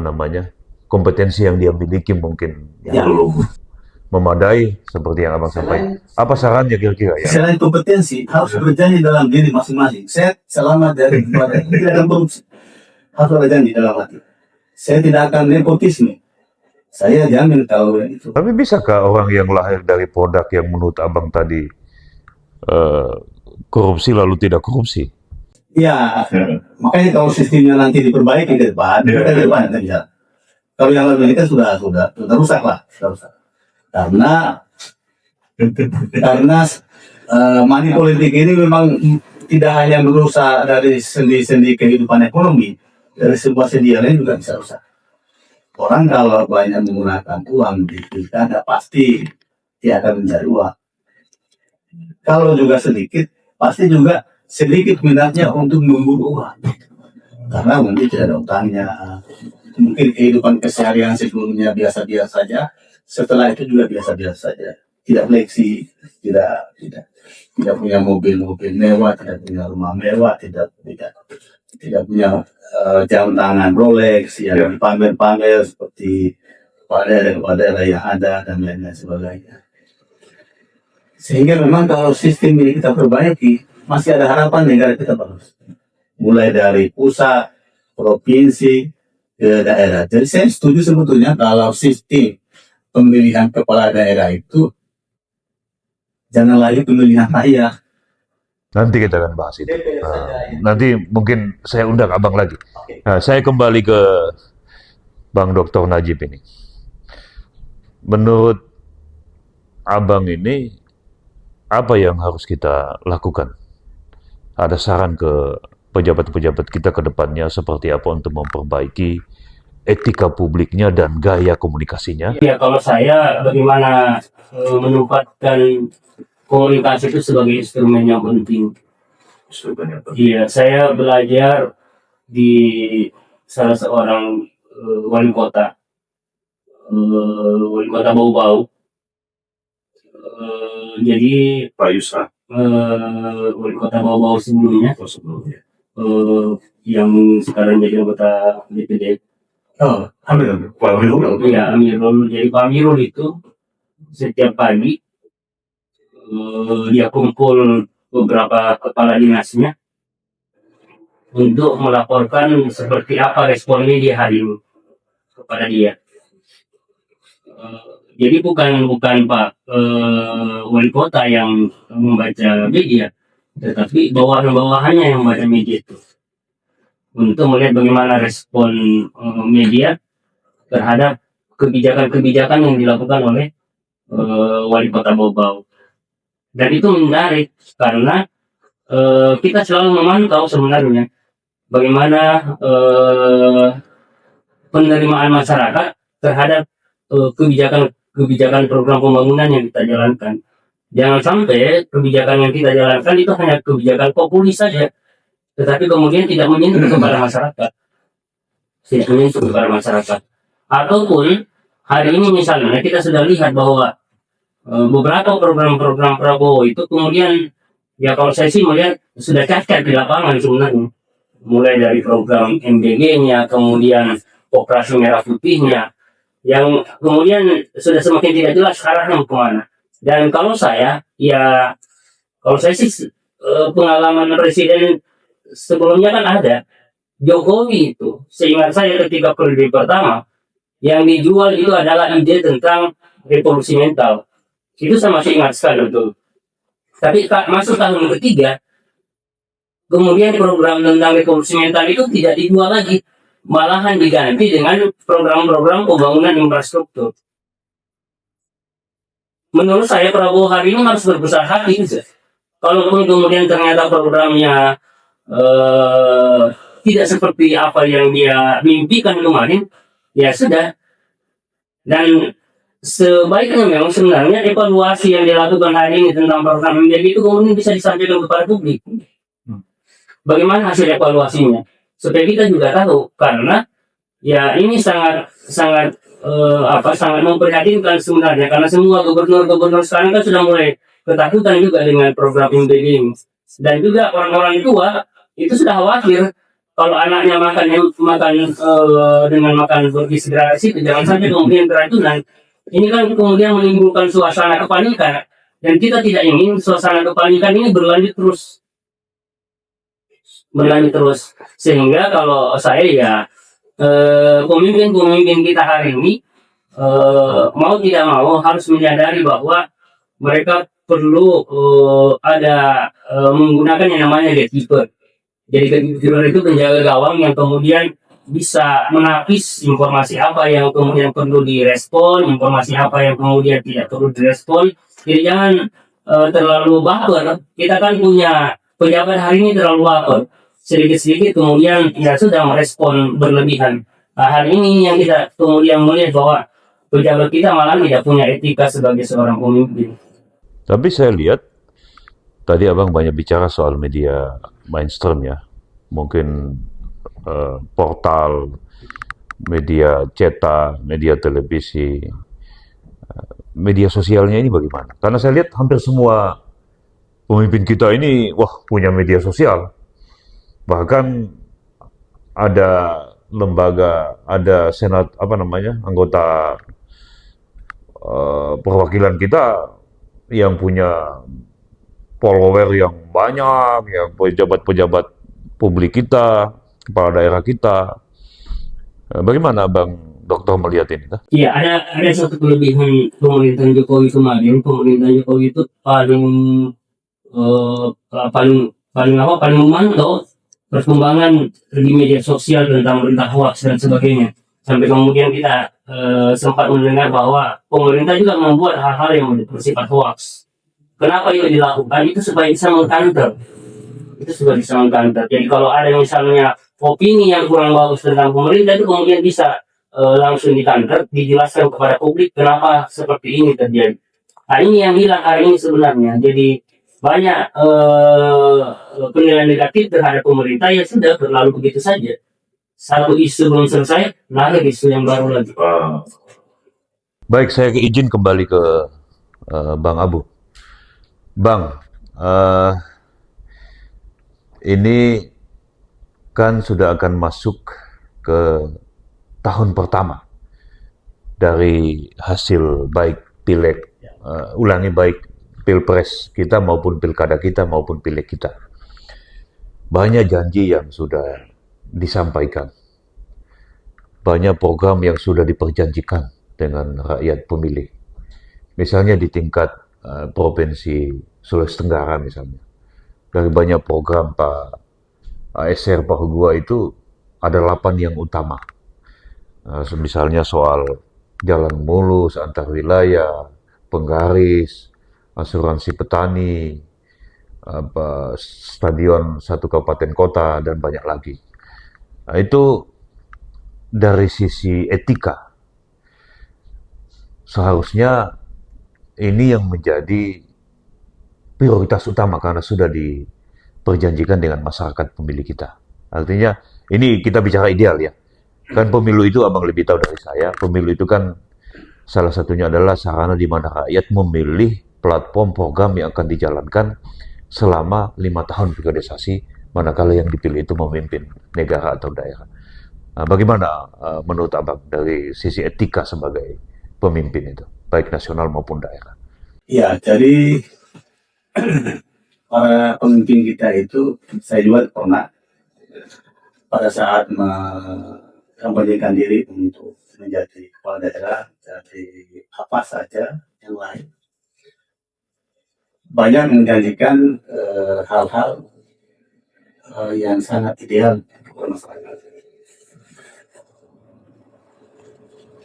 Speaker 1: namanya, kompetensi yang dia miliki mungkin
Speaker 3: Ya.
Speaker 1: belum memadai seperti yang Abang sampaikan. Apa sarannya kira-kira ya?
Speaker 3: Selain kompetensi, harus berjanji dalam diri masing-masing. Saya selamat dari keluarga, tidak akan korupsi. Harus ada janji dalam hati. Saya tidak akan nepotisme. Saya jamin kalau itu.
Speaker 1: Tapi bisakah orang yang lahir dari produk yang menurut Abang tadi korupsi lalu tidak korupsi?
Speaker 3: Ya, makanya kalau sistemnya nanti diperbaiki ke depan, kita bisa. Kalau yang lalu ini kan sudah rusak lah, sudah rusak. Karena money politik ini memang tidak hanya merusak dari sendi-sendi kehidupan ekonomi, dari sebuah sendi yang lain juga bisa rusak. Orang kalau banyak menggunakan uang di pilkada pasti dia akan mencari uang. Kalau juga sedikit, pasti juga sedikit minatnya untuk memburu uang. Karena mungkin tidak ada utangnya, mungkin kehidupan keseharian sebelumnya biasa-biasa saja, setelah itu juga biasa-biasa saja. Tidak fleksi, tidak punya mobil-mobil mewah, tidak punya rumah mewah, tidak punya jam tangan Rolex yang dipamer-pamer seperti pada daerah yang ada dan lain-lain sebagainya. Sehingga memang kalau sistem ini kita perbaiki, masih ada harapan negara kita bagus. Mulai dari pusat, provinsi, ke daerah. Jadi saya setuju sebetulnya kalau sistem pemilihan kepala daerah itu jangan lagi pemilihan raya.
Speaker 1: Nanti kita akan bahas itu. Nanti mungkin saya undang Abang lagi. Nah, saya kembali ke Bang Dr. Najib ini. Menurut Abang ini, apa yang harus kita lakukan? Ada saran ke pejabat-pejabat kita ke depannya seperti apa untuk memperbaiki etika publiknya dan gaya komunikasinya?
Speaker 2: Ya kalau saya bagaimana menempatkan komunikasi itu sebagai instrumen yang penting. Iya, saya belajar di salah seorang wali kota Bau-Bau. Jadi
Speaker 4: Pak Yusra
Speaker 2: wali kota Bau-Bau sebelumnya,
Speaker 4: sebelumnya.
Speaker 2: yang sekarang jadi anggota DPD.
Speaker 3: Oh,
Speaker 4: Amin. Pak Amirul.
Speaker 2: Iya, Amirul. Jadi Pak Amirul itu setiap pagi dia kumpul beberapa kepala dinasnya untuk melaporkan seperti apa respon media hari ini kepada dia. Jadi bukan Pak wali kota yang membaca media, tetapi bawahan-bawahannya yang membaca media itu untuk melihat bagaimana respon media terhadap kebijakan-kebijakan yang dilakukan oleh wali kota Bau-Bau. Dan itu menarik karena kita selalu memantau sebenarnya bagaimana penerimaan masyarakat terhadap kebijakan program pembangunan yang kita jalankan. Jangan sampai kebijakan yang kita jalankan itu hanya kebijakan populis saja, tetapi kemudian tidak menyentuh kepada masyarakat. Tidak menyentuh kepada masyarakat. Ataupun hari ini misalnya kita sudah lihat bahwa beberapa program-program Prabowo itu kemudian, ya kalau saya sih melihat sudah cacat di lapangan sebenarnya. Mulai dari program MBG-nya, kemudian operasi merah putihnya, yang kemudian sudah semakin tidak jelas arahnya kemana. Dan kalau saya sih pengalaman presiden sebelumnya kan ada. Jokowi itu, seingat saya ketika periode pertama, yang dijual itu adalah ide tentang revolusi mental. Itu saya masih ingat sekali betul. Tapi masuk tahun ketiga, kemudian program tentang revolusi mental itu tidak dijual lagi, malahan diganti dengan program-program pembangunan infrastruktur. Menurut saya Prabowo hari ini harus berbesar hati saja. Kalaupun kemudian ternyata programnya tidak seperti apa yang dia mimpikan kemarin, ya sudah. Dan sebaiknya memang sebenarnya evaluasi yang dilakukan hari ini tentang program MDG itu kemudian bisa disampaikan kepada publik. Bagaimana hasil evaluasinya? Supaya kita juga tahu, karena ya ini sangat memprihatinkan sebenarnya, karena semua gubernur-gubernur sekarang kan sudah mulai ketakutan juga dengan program MDG ini. Dan juga orang-orang tua itu sudah khawatir kalau anaknya makan dengan makan bergizi gratis itu jangan sampai kemudian keracunan. Ini kan kemudian menimbulkan suasana kepanikan, dan kita tidak ingin suasana kepanikan ini berlanjut terus. Sehingga kalau saya ya pemimpin kita hari ini mau tidak mau harus menyadari bahwa mereka perlu ada menggunakan yang namanya gatekeeper. Jadi gatekeeper itu penjaga gawang yang kemudian bisa menapis informasi apa yang kemudian perlu direspon, informasi apa yang kemudian tidak perlu direspon. Jadi jangan terlalu baper. Kita kan punya pejabat hari ini terlalu baper. Sedikit-sedikit kemudian ya sudah merespon berlebihan. Nah, hari ini yang kita kemudian melihat bahwa pejabat kita malah tidak punya etika sebagai seorang pemimpin.
Speaker 1: Tapi saya lihat tadi Abang banyak bicara soal media mainstream ya. Mungkin portal, media cetak, media televisi, media sosialnya ini bagaimana? Karena saya lihat hampir semua pemimpin kita ini punya media sosial. Bahkan ada lembaga, ada senat anggota perwakilan kita yang punya follower yang banyak, yang pejabat-pejabat publik kita, kepala daerah kita. Bagaimana Bang Dokter melihat ini?
Speaker 2: Iya, ada satu kelebihan pemerintahan Jokowi kemarin. Pemerintahan Jokowi itu paling memantau perkembangan di media sosial tentang berita hoax dan sebagainya. Sampai kemudian kita sempat mendengar bahwa pemerintah juga membuat hal-hal yang bersifat hoax. Kenapa itu dilakukan? Itu supaya bisa mengkanter. Jadi kalau ada misalnya opini yang kurang bagus tentang pemerintah, itu kemudian bisa langsung dikanter, dijelaskan kepada publik kenapa seperti ini terjadi. Nah, ini yang hilang hari ini sebenarnya. Jadi banyak penilaian negatif terhadap pemerintah yang sudah berlalu begitu saja. Satu isu belum selesai, lalu isu yang baru lagi.
Speaker 1: Baik, saya izin kembali ke Bang Abu. Bang, eh, ini kan sudah akan masuk ke tahun pertama dari hasil baik pileg, baik pilpres kita maupun pilkada kita maupun pileg kita. Banyak janji yang sudah disampaikan, banyak program yang sudah diperjanjikan dengan rakyat pemilih. Misalnya di tingkat provinsi Sulawesi Tenggara misalnya, dari banyak program Pak ASR Parugua itu ada 8 yang utama. Misalnya soal jalan mulus antar wilayah, penggaris, asuransi petani, stadion satu kabupaten kota, dan banyak lagi. Nah, itu dari sisi etika. Seharusnya ini yang menjadi prioritas utama karena sudah diperjanjikan dengan masyarakat pemilih kita. Artinya, ini kita bicara ideal ya. Kan pemilu itu abang lebih tahu dari saya. Pemilu itu kan salah satunya adalah sarana di mana rakyat memilih platform program yang akan dijalankan selama 5 tahun periodisasi, manakala yang dipilih itu memimpin negara atau daerah. Nah, bagaimana menurut abang dari sisi etika sebagai pemimpin itu, baik nasional maupun daerah?
Speaker 3: Ya, jadi para pemimpin kita itu, saya juga pernah pada saat mengkampanyekan diri untuk menjadi kepala daerah, jadi apa saja yang lain, banyak menjanjikan hal-hal yang sangat ideal untuk masyarakat.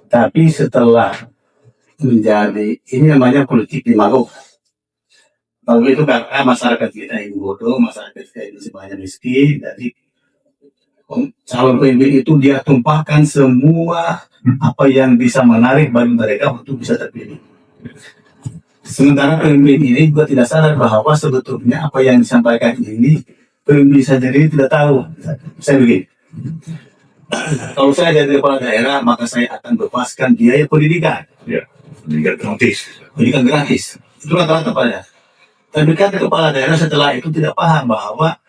Speaker 3: Tapi setelah menjadi, ini namanya politik demagog. Kalau itu karena masyarakat kita ini bodoh, masyarakat kita ini semuanya miskin, jadi calon pemimpin itu dia tumpahkan semua apa yang bisa menarik bagi mereka untuk bisa terpilih. Sementara pemimpin ini juga tidak sadar bahwa sebetulnya apa yang disampaikan ini pemimpin sendiri tidak tahu. Saya begini, kalau saya jadi kepala daerah maka saya akan bebaskan biaya pendidikan.
Speaker 4: Ya, pendidikan gratis.
Speaker 3: Pendidikan gratis. Itu rata-rata pada. Tapi kan kepala daerah setelah itu tidak paham bahwa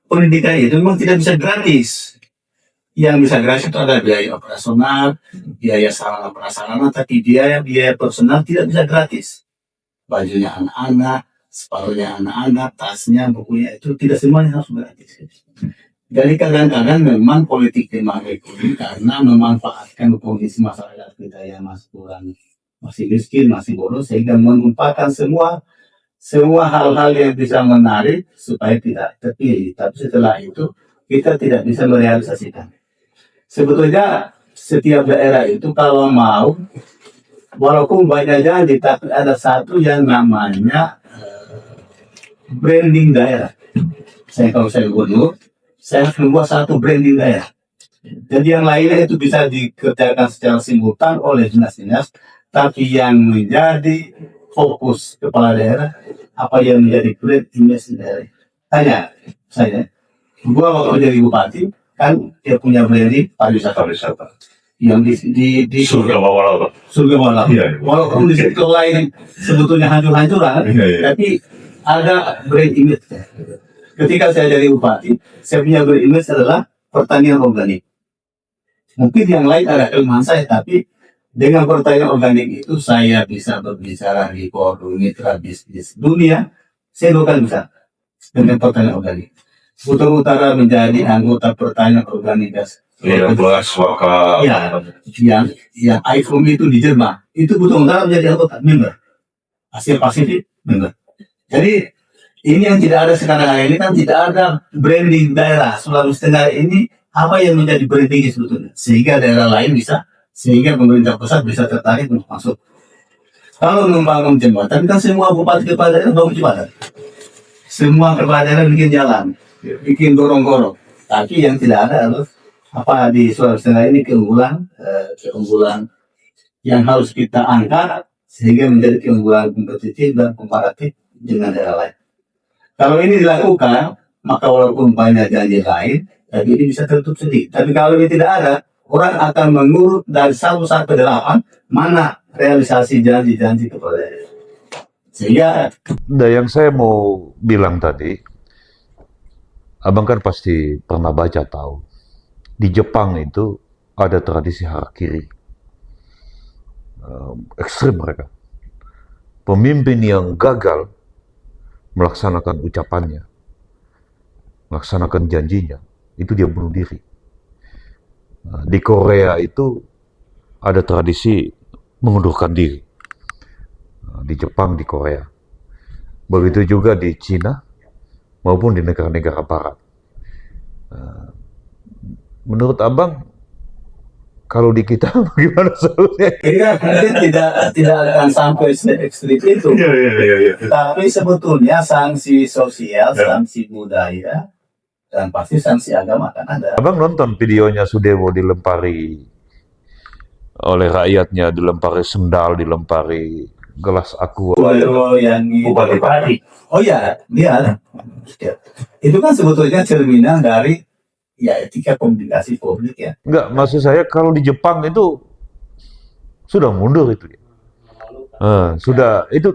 Speaker 3: pendidikan itu memang tidak bisa gratis. Yang bisa gratis itu ada biaya operasional, biaya sarana prasarana, tapi biaya personal tidak bisa gratis. Bajunya anak-anak, separuhnya anak-anak, tasnya, bukunya itu tidak semuanya harus gratis. Jadi kadang-kadang memang politik demagogi ini karena memanfaatkan kondisi masyarakat kita yang masih kurang, masih miskin, masih bodoh, sehingga menumpahkan semua hal-hal yang bisa menarik supaya tidak terpilih. Tapi setelah itu kita tidak bisa merealisasikan. Sebetulnya setiap daerah itu kalau mau, walaupun banyak janji, tapi ada satu yang namanya branding daerah. Kalau saya gubernur, saya harus membuat satu branding daerah. Jadi yang lainnya itu bisa dikerjakan secara simultan oleh dinas-dinas, tapi yang menjadi fokus kepala daerah, apa yang menjadi brand image daerah. Tanya saya, gua waktu jadi bupati, kan dia punya branding pariwisata. Yang di
Speaker 4: Surga bawah laut.
Speaker 3: surga bawah laut.
Speaker 4: Iya.
Speaker 3: Walaupun di sektor lain sebetulnya hancur-hancuran,
Speaker 4: Iya.
Speaker 3: tapi ada brand image. Ketika saya jadi bupati, saya punya brand image adalah pertanian organik. Mungkin yang lain ada kelemahan saya, tapi dengan pertanian organik itu saya bisa berbicara di forum mitra bisnis dunia. Saya 2 kali bisa dengan pertanian organik. Sumatera Utara menjadi anggota pertanian organik gas.
Speaker 4: Iya, plus maka.
Speaker 3: Ya, yang iPhone itu di Jerman, itu Sumatera Utara menjadi anggota member. Asia Pasifik member. Jadi ini yang tidak ada sekarang ini kan tidak ada branding daerah. Sulawesi Tenggara ini apa yang menjadi branding sebetulnya, sehingga daerah lain bisa, sehingga pemerintah pusat bisa tertarik untuk masuk. Kalau membangun jembatan kan semua bupati kepala daerah bangun jembatan, semua kepala daerah bikin jalan, bikin gorong-gorong. Tapi yang tidak ada adalah apa di Sulawesi Tenggara ini keunggulan yang harus kita angkat sehingga menjadi keunggulan kompetitif dan komparatif dengan daerah lain. Kalau ini dilakukan, maka walaupun banyak janji lain, tapi ini bisa tertutup sendiri. Tapi kalau ini tidak ada, orang akan mengurut dari 1 sampai 8 mana realisasi janji-janji kepada daerah. Sehingga
Speaker 1: Nah, yang saya mau bilang tadi, abang kan pasti pernah baca tahu. Di Jepang itu ada tradisi harakiri. Ekstrim mereka. Pemimpin yang gagal melaksanakan ucapannya, melaksanakan janjinya, itu dia bunuh diri. Di Korea itu ada tradisi mengundurkan diri. Di Jepang, di Korea. Begitu juga di Cina maupun di negara-negara barat. Menurut abang, kalau di kita bagaimana seharusnya?
Speaker 3: kira mungkin tidak akan sampai se-ekstrim itu.
Speaker 4: Iya.
Speaker 3: Tapi sebetulnya sanksi sosial, sanksi budaya, dan pasti sanksi agama akan ada.
Speaker 1: Abang nonton videonya Sudewo dilempari oleh rakyatnya, dilempari sendal, dilempari gelas aqua.
Speaker 3: Kalau yang
Speaker 4: Bupati.
Speaker 3: oh ya, dia itu kan sebetulnya cerminan dari ya etika komunikasi publik ya.
Speaker 1: Enggak, maksud saya kalau di Jepang itu sudah mundur itu. Sudah itu.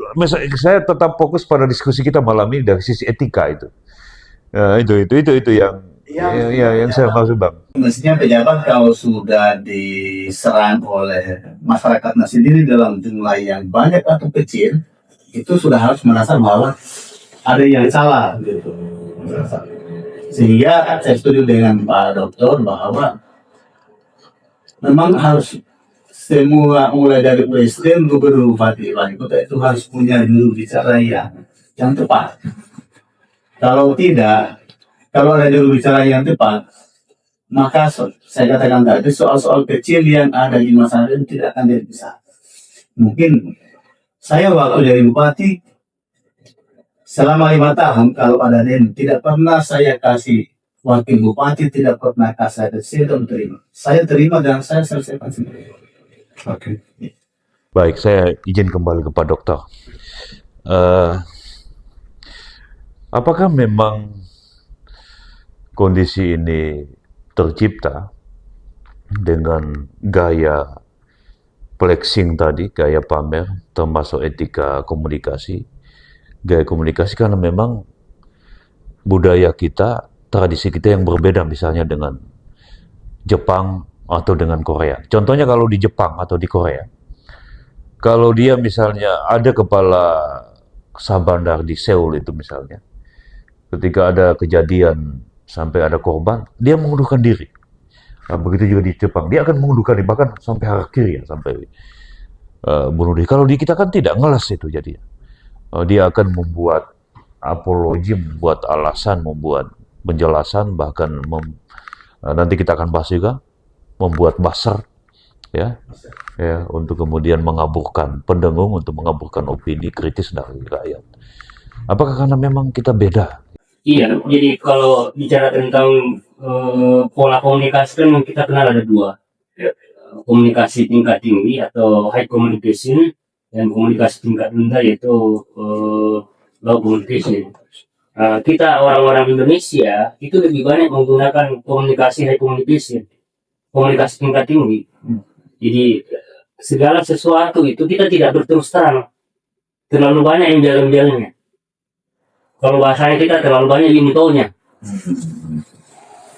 Speaker 1: Saya tetap fokus pada diskusi kita malam ini dari sisi etika itu. Itu yang saya maksud, Bang.
Speaker 3: Mestinya pejabat kalau sudah diserang oleh masyarakatnya sendiri dalam jumlah yang banyak atau kecil, itu sudah harus merasa bahwa ada yang salah gitu. Sehingga saya setuju dengan Pak Dokter bahwa memang harus semua mulai dari presiden, gubernur, bupati, wali kota itu harus punya juru bicara yang tepat. Kalau tidak, kalau ada juru bicara yang tepat, maka saya katakan tadi soal-soal kecil yang ada di masyarakat itu tidak akan jadi besar. Mungkin saya waktu jadi bupati selama 5 tahun kalau ada demo tidak pernah saya kasih wakil bupati, tidak pernah kasih saya terima. Saya terima dan saya selesaikan sendiri.
Speaker 4: Oke.
Speaker 1: Baik, saya izin kembali ke Pak Dokter. Apakah memang kondisi ini tercipta dengan gaya flexing tadi, gaya pamer, termasuk etika komunikasi, gaya komunikasi karena memang budaya kita, tradisi kita yang berbeda misalnya dengan Jepang atau dengan Korea. Contohnya kalau di Jepang atau di Korea, kalau dia misalnya ada kepala sabandar di Seoul itu misalnya, ketika ada kejadian sampai ada korban, dia mengundurkan diri. Nah, begitu juga di Jepang, dia akan mengundurkan diri, bahkan sampai harakiri ya, sampai bunuh diri. Kalau di kita kan tidak, ngeles itu jadinya. Dia akan membuat apologi, membuat alasan, membuat penjelasan, bahkan nanti kita akan bahas juga, membuat basar, ya, untuk kemudian mengaburkan pendengung, untuk mengaburkan opini kritis dari rakyat. Apakah karena memang kita beda?
Speaker 2: Iya, jadi kalau bicara tentang pola komunikasi kan kita kenal ada dua. Komunikasi tingkat tinggi atau high communication dan komunikasi tingkat rendah yaitu low communication. Kita orang-orang Indonesia itu lebih banyak menggunakan komunikasi high communication, komunikasi tingkat tinggi. Jadi segala sesuatu itu kita tidak berterus terang, terlalu banyak yang jalan-jalannya. Kalau bahasanya kita terlalu banyak limitonya.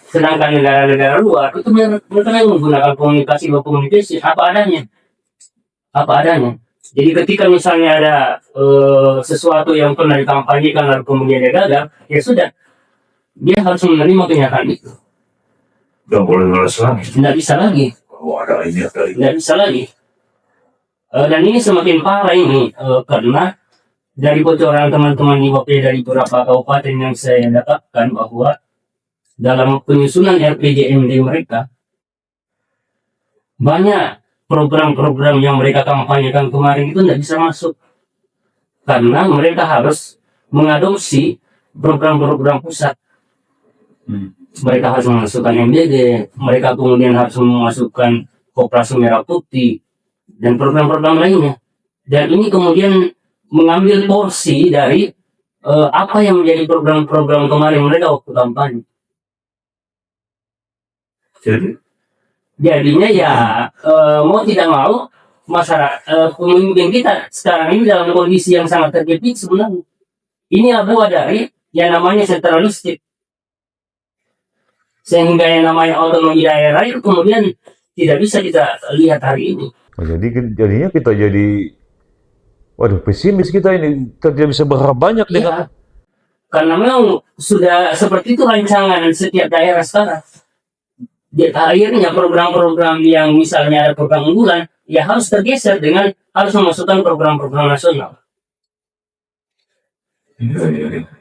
Speaker 2: Sedangkan negara-negara luar itu mereka menggunakan komunikasi low communication apa adanya. Jadi ketika misalnya ada sesuatu yang pernah dikampanyekan lalu kemudian dia gagal, ya sudah, dia harus menerima kenyataan itu.
Speaker 4: Nggak boleh ngeles lagi.
Speaker 2: Tidak bisa lagi.
Speaker 4: Oh, ada ini.
Speaker 2: Tidak bisa lagi. Dan ini semakin parah ini karena dari bocoran teman-teman di Bapeda dari beberapa kabupaten yang saya dapatkan bahwa dalam penyusunan RPJMD mereka banyak program-program yang mereka kampanyekan kemarin itu tidak bisa masuk karena mereka harus mengadopsi program-program pusat. Mereka harus memasukkan MBG, mereka kemudian harus memasukkan Koperasi Merah Putih dan program-program lainnya. Dan ini kemudian mengambil porsi dari apa yang menjadi program-program kemarin mereka waktu kampanye. Jadinya ya mau tidak mau pemimpin kita sekarang ini dalam kondisi yang sangat terjepit sebenarnya. Ini buah dari yang namanya sentralistik. Sehingga yang namanya otonomi daerah itu kemudian tidak bisa kita lihat hari ini.
Speaker 1: Nah, jadinya kita jadi, waduh, pesimis kita ini, tidak bisa berharap banyak dengan.
Speaker 2: Iya, karena memang sudah seperti itu rancangan setiap daerah sekarang. Akhirnya program-program yang misalnya ada program unggulan, ya harus tergeser dengan harus memasukkan program-program nasional.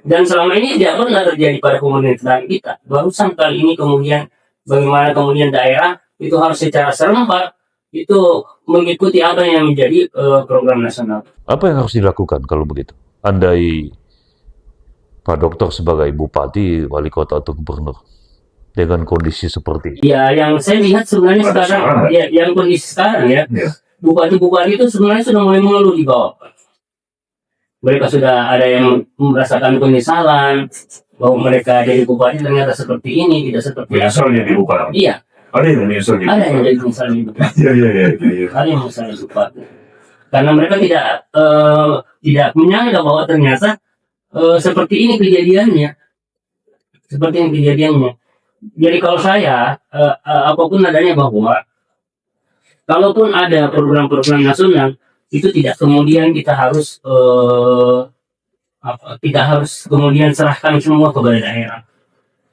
Speaker 2: Dan selama ini tidak pernah terjadi pada pemerintahan kita. Barusan kali ini kemudian bagaimana kemudian daerah itu harus secara serempak itu mengikuti apa yang menjadi program nasional.
Speaker 1: Apa yang harus dilakukan kalau begitu? Andai Pak Dokter sebagai bupati, wali kota atau gubernur dengan kondisi seperti ini.
Speaker 2: Ya, yang saya lihat sebenarnya sekarang, ya, yang kondisi sekarang ya, bupati-bupati itu sebenarnya sudah mulai mengeluh di bawah. Mereka sudah ada yang merasakan penyesalan bahwa mereka jadi bupati ternyata seperti ini, tidak seperti
Speaker 4: Menyesal jadi bupati.
Speaker 2: Iya,
Speaker 4: Ada yang menyesal jadi
Speaker 2: ada yang jadi menyesal jadi bupati.
Speaker 4: Iya.
Speaker 2: Ada yang menyesal jadi bupati. Karena mereka tidak menyangka bahwa ternyata seperti ini kejadiannya. Seperti ini kejadiannya. Jadi kalau saya, apapun adanya bahwa kalaupun ada program-program nasional, itu tidak kemudian kita harus kemudian serahkan semua kepada daerah.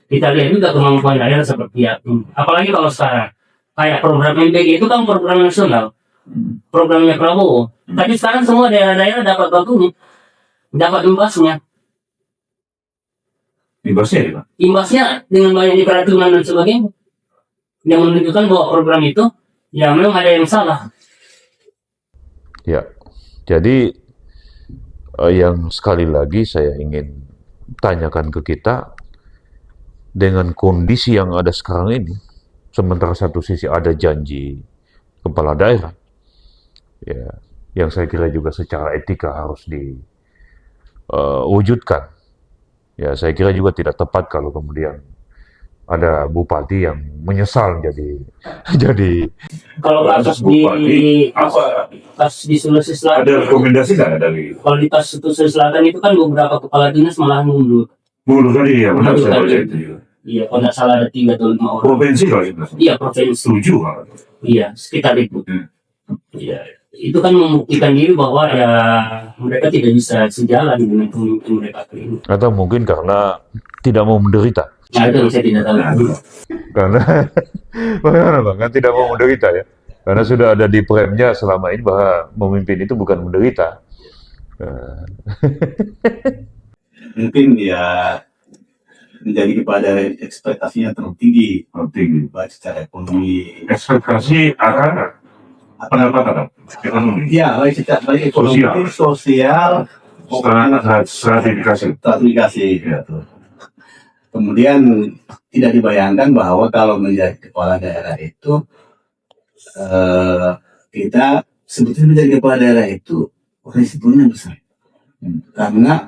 Speaker 2: Kita lihat juga kemampuan daerah seperti apa. Apalagi kalau sekarang kayak program MBG itu kan program nasional, programnya Prabowo. Tapi sekarang semua daerah-daerah dapat bantuan, dapat imbasnya. Imbasnya dengan banyak peraturan dan sebagainya, yang menunjukkan bahwa program itu ya memang ada yang salah.
Speaker 1: Ya, jadi yang sekali lagi saya ingin tanyakan ke kita, dengan kondisi yang ada sekarang ini, sementara satu sisi ada janji kepala daerah, ya, yang saya kira juga secara etika harus diwujudkan. Ya, saya kira juga tidak tepat kalau kemudian ada bupati yang menyesal jadi
Speaker 2: Kalau kasus di Sulawesi Selatan,
Speaker 4: ada rekomendasi nggak dari
Speaker 2: kalau di kasus Sulawesi Selatan itu kan beberapa kepala dinas malah mundur.
Speaker 4: tadi ya benar saya baca itu.
Speaker 2: Iya, kalau nggak salah ada 3 atau 5 orang.
Speaker 4: Provinsi kalau itu.
Speaker 2: Iya, provinsi.
Speaker 4: Setuju.
Speaker 2: Iya, sekitar itu. Iya, itu kan membuktikan diri bahwa ya mereka tidak bisa sejalan dengan pemimpin mereka ini.
Speaker 1: atau mungkin karena tidak mau menderita.
Speaker 2: Nah, itu yang saya tidak tahu.
Speaker 1: Karena bagaimana Bang? Kan tidak mau menderita ya. Karena sudah ada di premnya selama ini bahwa memimpin itu bukan menderita.
Speaker 3: Mungkin ya menjadi kepada ekspektasinya terlalu tinggi, baik secara ekonomi.
Speaker 4: Ekspektasi akan pendapatan ekonomi.
Speaker 3: Ya, baik ekonomi, sosial,
Speaker 4: Stratifikasi.
Speaker 3: ya, tuh. Kemudian tidak dibayangkan bahwa kalau menjadi kepala daerah itu kita sebetulnya menjadi kepala daerah itu risikonya besar. Karena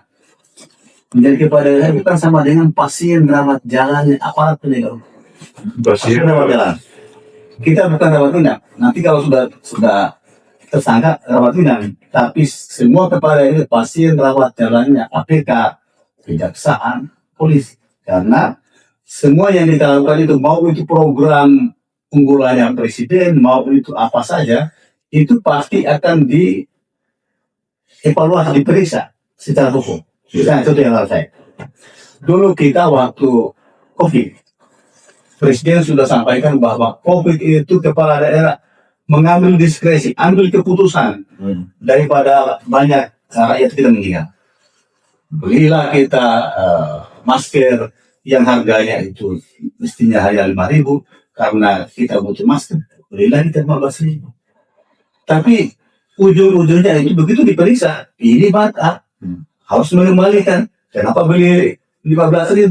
Speaker 3: menjadi kepala daerah itu kan sama dengan pasien rawat jalan aparat penegak hukum. Pasien rawat jalan. Kita bukan rawat inap. Nanti kalau sudah tersangka rawat inap, tapi semua kepala daerah itu pasien rawat jalannya KPK, kejaksaan, polisi. Karena semua yang kita lakukan itu, mau itu program unggulannya presiden, mau itu apa saja, itu pasti akan dievaluasi, diperiksa secara hukum. Misalnya itu yang saya. Dulu kita waktu COVID, presiden sudah sampaikan bahwa COVID itu kepala daerah mengambil diskresi, ambil keputusan daripada banyak rakyat kita meninggal. Belilah kita masker yang harganya itu mestinya hanya 5.000 karena kita butuh masker. Belilah kita 15.000. Tapi ujung-ujungnya itu begitu diperiksa, ini batal, harus mengembalikan. Kenapa beli 15.000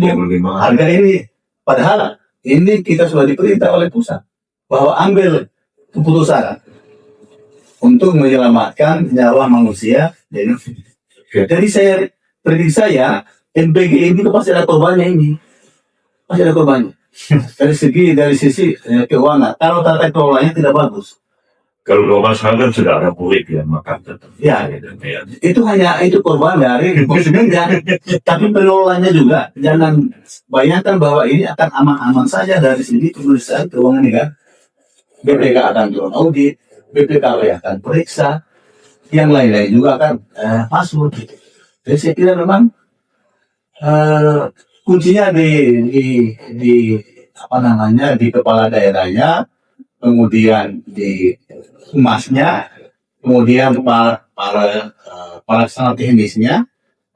Speaker 3: harga ini? Padahal ini kita sudah diperintah oleh pusat bahwa ambil keputusan untuk menyelamatkan nyawa manusia. Jadi prediksi saya MBG ini pasti ada korbannya ini, pasti ada korbannya. dari sisi keuangan, kalau tata kelolanya tidak bagus.
Speaker 4: Kalau 12 hal kan sudah ada kulit yang makan tetap.
Speaker 3: Ya,
Speaker 4: Ya.
Speaker 3: itu korban dari konsumennya. Tapi pengelolanya juga jangan bayangkan bahwa ini akan aman-aman saja dari sini pemeriksaan keuangan negara. BPK akan turun audit, BPKW akan periksa, yang lain-lain juga akan masuk. Jadi saya kira memang kuncinya di apa namanya di kepala daerahnya, kemudian di humasnya, kemudian para pelaksana teknisnya,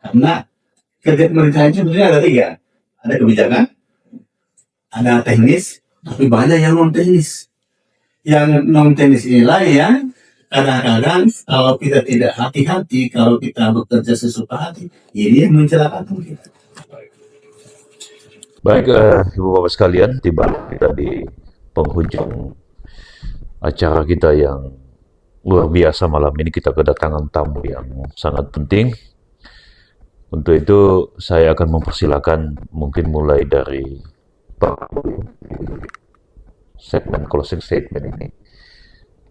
Speaker 3: karena kerja pemerintahan itu sebenarnya ada tiga, ada kebijakan, ada teknis, tapi banyak yang non teknis. Yang non teknis inilah yang kadang-kadang kalau kita tidak hati-hati, kalau kita bekerja sesuka hati, ini yang mencelakakan kita.
Speaker 1: Baik, Ibu Bapak sekalian, tiba kita di penghujung acara kita yang luar biasa malam ini. Kita kedatangan tamu yang sangat penting. Untuk itu saya akan mempersilakan mungkin mulai dari Pak segmen closing statement ini.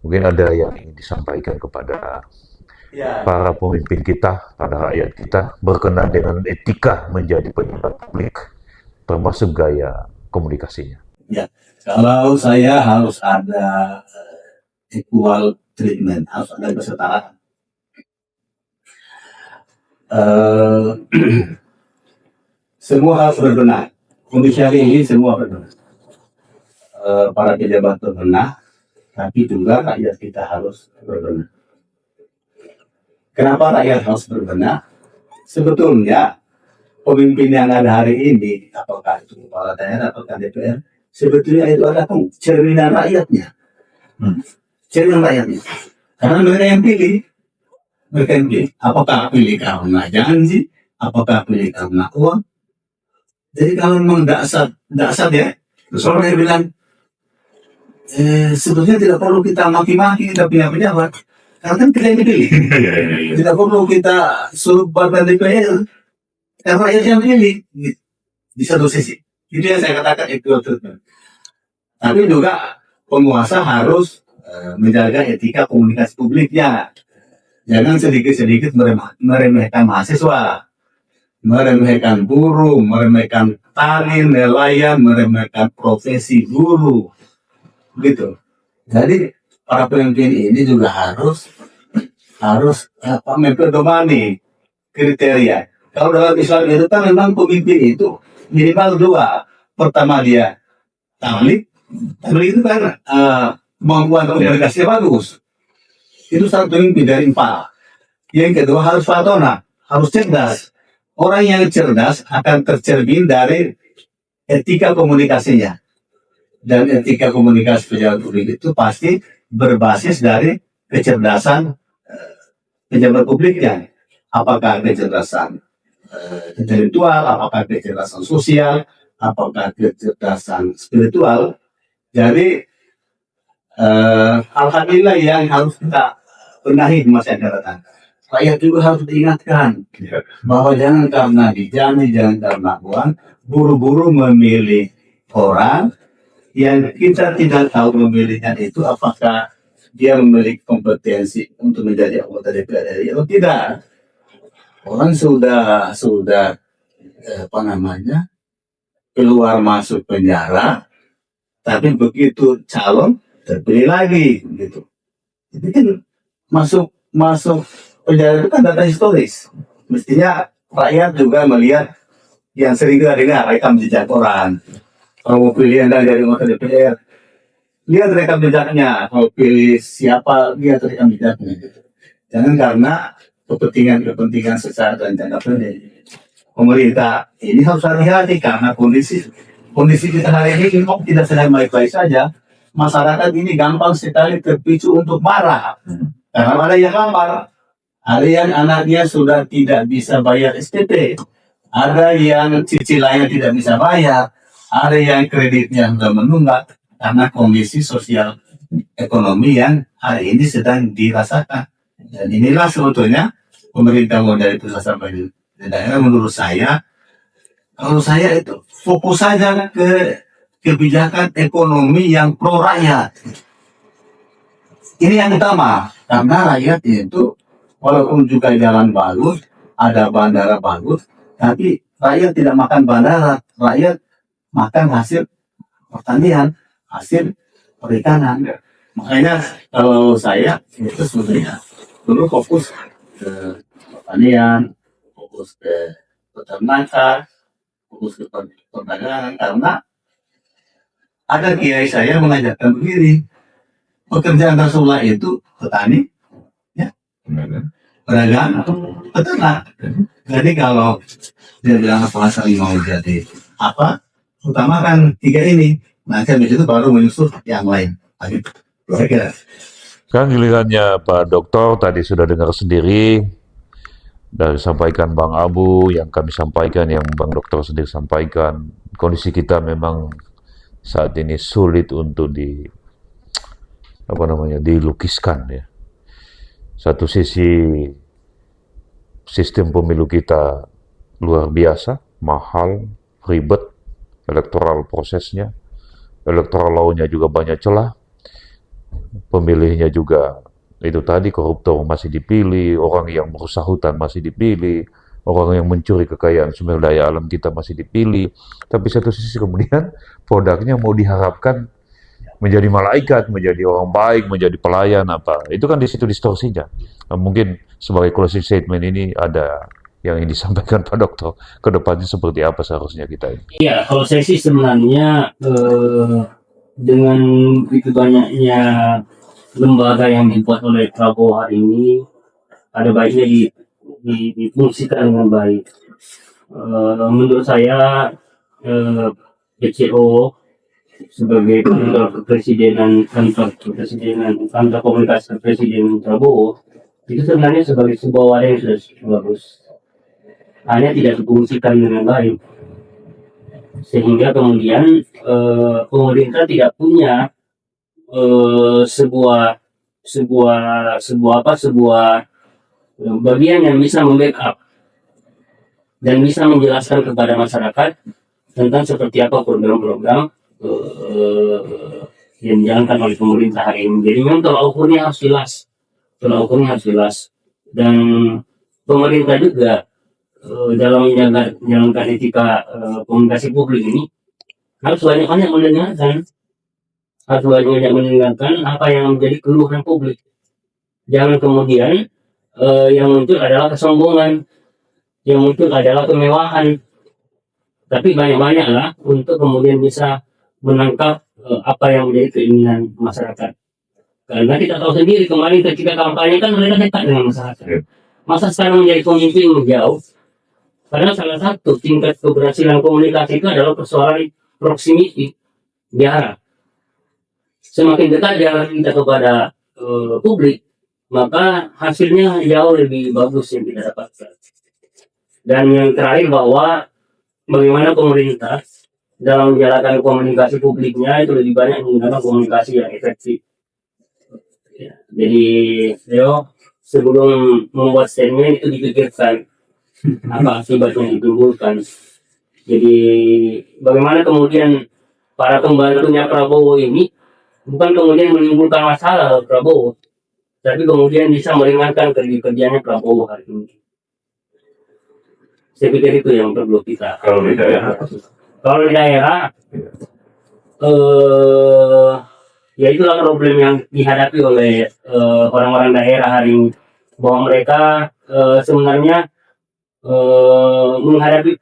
Speaker 1: Mungkin ada yang ingin disampaikan kepada para pemimpin kita, pada rakyat kita, berkenaan dengan etika menjadi pejabat publik, termasuk gaya komunikasinya.
Speaker 3: Ya, kalau saya harus ada equal treatment, harus ada kesetaraan. Semua harus berbenah. Kondisi hari ini semua berbenah. Para pejabat berbenah, tapi juga rakyat kita harus berbenah. Kenapa rakyat harus berbenah? Sebetulnya pemimpin yang ada hari ini, apakah itu kepala daerah, apakah DPR, sebetulnya itu adalah cerminan rakyatnya. Cerminan rakyatnya. Karena mereka yang pilih. Mereka yang pilih. Apakah pilih karena janji, apakah pilih karena uang. Jadi kalau memang dasar ya, soalnya dia bilang, sebetulnya tidak perlu kita maki-maki kita punya pejabat, karena kan kita yang dipilih. Tidak perlu kita suruh partai DPR, karena rakyat yang pilih. Di satu sisi, itu yang saya katakan equal treatment. Tapi juga penguasa harus menjaga etika komunikasi publiknya. Jangan sedikit-sedikit meremehkan mahasiswa, meremehkan buruh, meremehkan tani, nelayan, meremehkan profesi guru. Gitu. Jadi para pemimpin ini juga harus memperdomani kriteria. Kalau dalam Islam itu kan memang pemimpin itu minimal dua. Pertama dia tabligh itu kan kemampuan komunikasinya bagus. Itu satu pemimpin dari 4. Yang kedua harus fatona, harus cerdas. Orang yang cerdas akan tercermin dari etika komunikasinya. Dan etika komunikasi pejabat publik itu pasti berbasis dari kecerdasan pejabat publiknya. Apakah kecerdasan intelektual, apakah kecerdasan sosial, apakah kecerdasan spiritual. Jadi alhamdulillah yang harus kita benahi di masa yang datang. Rakyat juga harus diingatkan bahwa jangan karena dijamin, jangan karena uang, buru-buru memilih orang yang kita tidak tahu memilihnya itu apakah dia memiliki kompetensi untuk menjadi anggota DPR RI atau tidak. Orang sudah keluar masuk penjara, tapi begitu calon terpilih lagi gitu. Itu kan masuk penjara itu kan data historis. Mestinya rakyat juga melihat yang sering kita dengar rekam jejak orang. Kalau mau pilih Anda dari anggota DPR, lihat rekam jejaknya. Kalau pilih siapa, lihat rekam jejaknya. Jangan karena kepentingan secara dan jangka pendek. Pemerintah ini harus hati-hati karena kondisi kita hari ini tidak sedang baik-baik saja. Masyarakat ini gampang sekali terpicu untuk marah. Karena ada yang lapar, ada yang anaknya sudah tidak bisa bayar SPP, ada yang cicilannya tidak bisa bayar, ada yang kreditnya sudah menunggak karena kondisi sosial ekonomi yang hari ini sedang dirasakan. Dan inilah sebetulnya pemerintah mau dari pusat sampai di daerah menurut saya, kalau saya itu fokus saja ke kebijakan ekonomi yang pro rakyat. Ini yang utama, karena rakyat itu walaupun juga jalan bagus, ada bandara bagus, tapi rakyat tidak makan bandara, rakyat makan hasil pertanian, hasil perikanan. Makanya kalau saya itu sebenarnya dulu fokus ke pertanian, fokus ke peternakan, fokus ke perdagangan, karena ada kiai saya mengajarkan begini, pekerjaan Rasulullah itu petani, ya, pedagang, peternak. Jadi kalau dia bilang puasa mau jadi apa, utamakan tiga ini. Nanti habis itu baru menyusul yang lain. Saya kira.
Speaker 1: Kan gilirannya Pak Dokter tadi sudah dengar sendiri dari sampaikan Bang Abu, yang kami sampaikan, yang Bang Dokter sendiri sampaikan. Kondisi kita memang saat ini sulit untuk dilukiskan ya. Satu sisi sistem pemilu kita luar biasa, mahal, ribet, elektoral prosesnya, electoral law-nya juga banyak celah, pemilihnya juga itu tadi koruptor masih dipilih, orang yang merusak hutan masih dipilih, orang yang mencuri kekayaan sumber daya alam kita masih dipilih. Tapi satu sisi kemudian produknya mau diharapkan menjadi malaikat, menjadi orang baik, menjadi pelayan apa. Itu kan di situ distorsinya. Nah, mungkin sebagai closing statement ini ada yang ingin disampaikan Pak Dokter ke depannya seperti apa seharusnya kita ini.
Speaker 2: Iya, kalau saya sih sebenarnya dengan begitu banyaknya lembaga yang dibuat oleh Prabowo hari ini, ada baiknya difungsikan dengan baik. Menurut saya PCO sebagai kantor kepresidenan, kantor komunikasi kepresidenan Prabowo itu sebenarnya sebagai sebuah wadah yang sudah bagus, hanya tidak difungsikan dengan baik, sehingga kemudian pemerintah tidak punya sebuah bagian yang bisa membackup dan bisa menjelaskan kepada masyarakat tentang seperti apa program-program yang dijalankan oleh pemerintah hari ini. Jadi memang tolak ukurnya harus jelas, dan pemerintah juga dalam menjalankan etika komunikasi publik ini harus banyak-banyak mendengarkan apa yang menjadi keluhan publik. Jangan kemudian yang muncul adalah kesombongan, yang muncul adalah kemewahan, tapi banyak-banyaklah untuk kemudian bisa menangkap apa yang menjadi keinginan masyarakat. Karena kita tahu sendiri kemarin ketika kampanye kan mereka dekat dengan masyarakat. Masa sekarang menjadi pemimpin menjauh? Karena salah satu tingkat keberhasilan komunikasi itu adalah persoalan proximity, jarak. Semakin dekat jarak kita kepada publik, maka hasilnya jauh lebih bagus yang kita dapatkan. Dan yang terakhir bahwa bagaimana pemerintah dalam menjalankan komunikasi publiknya itu lebih banyak menggunakan komunikasi yang efektif. Ya, jadi sebelum membuat statement itu dipikirkan apa akibat yang ditimbulkan. Jadi bagaimana kemudian para pembantunya Prabowo ini bukan kemudian menimbulkan masalah Prabowo, tapi kemudian bisa meringankan kerjanya Prabowo hari ini. Saya pikir itu yang perlu kita.
Speaker 4: Kalau di daerah,
Speaker 2: ya itulah problem yang dihadapi oleh orang-orang daerah hari ini, bahwa mereka sebenarnya menghadapi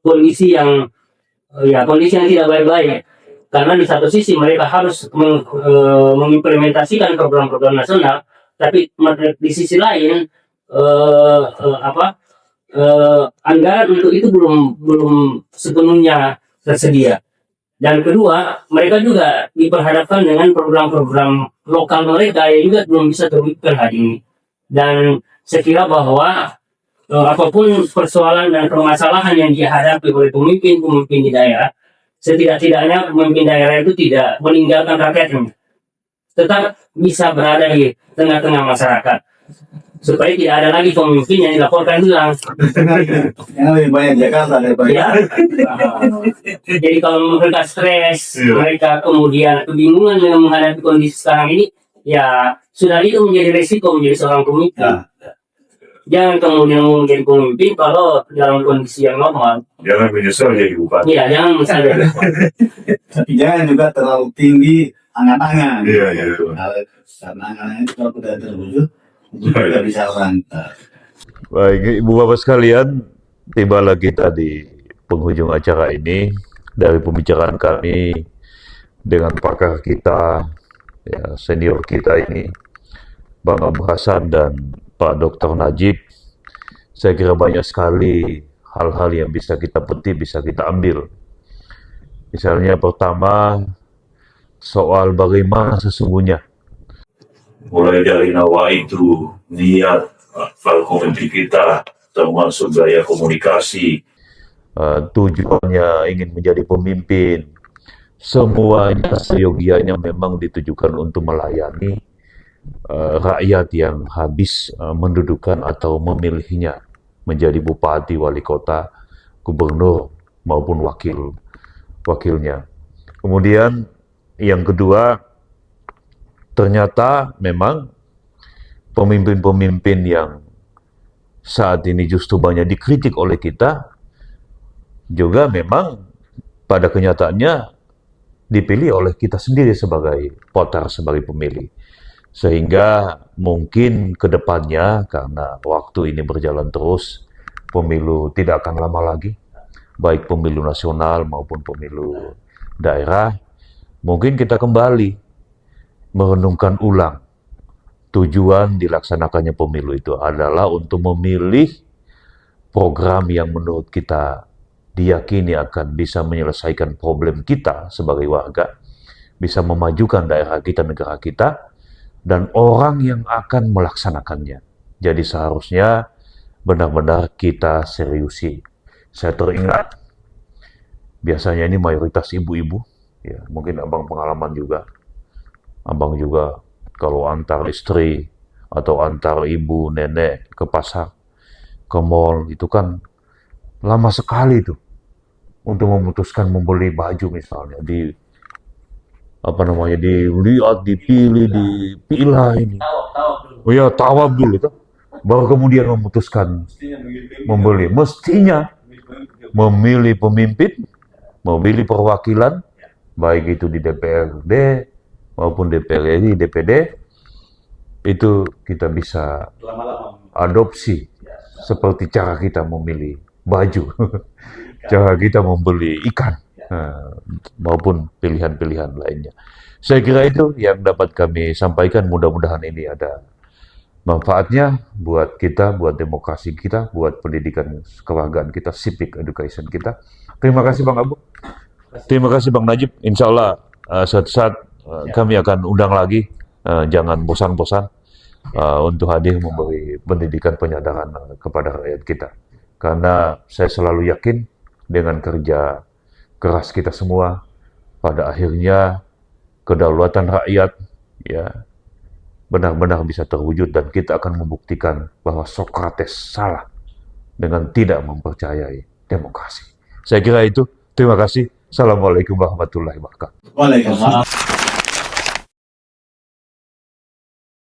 Speaker 2: kondisi yang tidak baik-baik, karena di satu sisi mereka harus mengimplementasikan program-program nasional, tapi di sisi lain anggaran untuk itu belum sepenuhnya tersedia. Dan kedua, mereka juga diperhadapkan dengan program-program lokal mereka yang juga belum bisa terwujudkan hari ini. Dan saya kira bahwa apapun persoalan dan permasalahan yang dihadapi oleh pemimpin di daerah, setidak-tidaknya pemimpin daerah itu tidak meninggalkan rakyatnya, tetap bisa berada di tengah-tengah masyarakat, supaya tidak ada lagi pemimpin yang dilaporkan hilang.
Speaker 3: Yang lebih banyak Jakarta daripada
Speaker 2: Ya. Jadi kalau mereka stres, mereka kemudian kebingungan dengan menghadapi kondisi sekarang ini, ya sudah itu menjadi resiko menjadi seorang pemimpin.
Speaker 3: Nah,
Speaker 2: Jangan kemudian menjadi pemimpin kalau dalam kondisi yang normal.
Speaker 4: Jangan menyesal jadi bupati.
Speaker 2: Iya, jangan misalnya.
Speaker 3: tapi jangan juga terlalu tinggi angan-angan.
Speaker 4: Iya, iya.
Speaker 3: Karena angan-angan itu kalau sudah terwujud, itu juga bisa lantar.
Speaker 1: Baik, Ibu Bapak sekalian, tibalah kita di penghujung acara ini. Dari pembicaraan kami dengan pakar kita, ya, senior kita ini, Bang Abu Hasan dan Pak Dr. Najib, saya kira banyak sekali hal-hal yang bisa kita petik, bisa kita ambil. Misalnya pertama, soal bagaimana sesungguhnya
Speaker 4: Mulai dari nawaitu, niat, komedi kita, termasuk gaya komunikasi.
Speaker 1: tujuannya ingin menjadi pemimpin, semuanya seyogianya memang ditujukan untuk melayani rakyat yang habis mendudukan atau memilihnya menjadi bupati, wali kota, gubernur maupun wakilnya. Kemudian yang kedua, ternyata memang pemimpin-pemimpin yang saat ini justru banyak dikritik oleh kita juga memang pada kenyataannya dipilih oleh kita sendiri sebagai voter, sebagai pemilih. Sehingga mungkin ke depannya, karena waktu ini berjalan terus, pemilu tidak akan lama lagi, baik pemilu nasional maupun pemilu daerah, mungkin kita kembali merenungkan ulang tujuan dilaksanakannya pemilu itu adalah untuk memilih program yang menurut kita diyakini akan bisa menyelesaikan problem kita sebagai warga, bisa memajukan daerah kita, negara kita, dan orang yang akan melaksanakannya. Jadi seharusnya benar-benar kita seriusi. Saya teringat, biasanya ini mayoritas ibu-ibu, ya mungkin abang pengalaman juga. Abang juga kalau antar istri atau antar ibu, nenek ke pasar, ke mall, itu kan lama sekali tuh untuk memutuskan membeli baju misalnya. Dilihat, dipilih, dipilah ini. Oh ya, tawab dulu tuh. Baru kemudian memutuskan membeli. Mestinya memilih pemimpin, memilih perwakilan, baik itu di DPRD maupun DPR RI, DPD, itu kita bisa adopsi seperti cara kita memilih baju, cara kita membeli ikan, maupun pilihan-pilihan lainnya. Saya kira itu yang dapat kami sampaikan. Mudah-mudahan ini ada manfaatnya buat kita, buat demokrasi kita, buat pendidikan kewargaan kita, civic education kita. Terima kasih Bang Abu. Terima kasih Bang Najib. Insya Allah suatu saat kami akan undang lagi. Jangan bosan-bosan untuk hadir memberi pendidikan penyadaran kepada rakyat kita. Karena saya selalu yakin dengan kerja keras kita semua, pada akhirnya kedaulatan rakyat ya benar-benar bisa terwujud, dan kita akan membuktikan bahwa Socrates salah dengan tidak mempercayai demokrasi. Saya kira itu. Terima kasih. Assalamualaikum warahmatullahi wabarakatuh.
Speaker 3: Waalaikumsalam.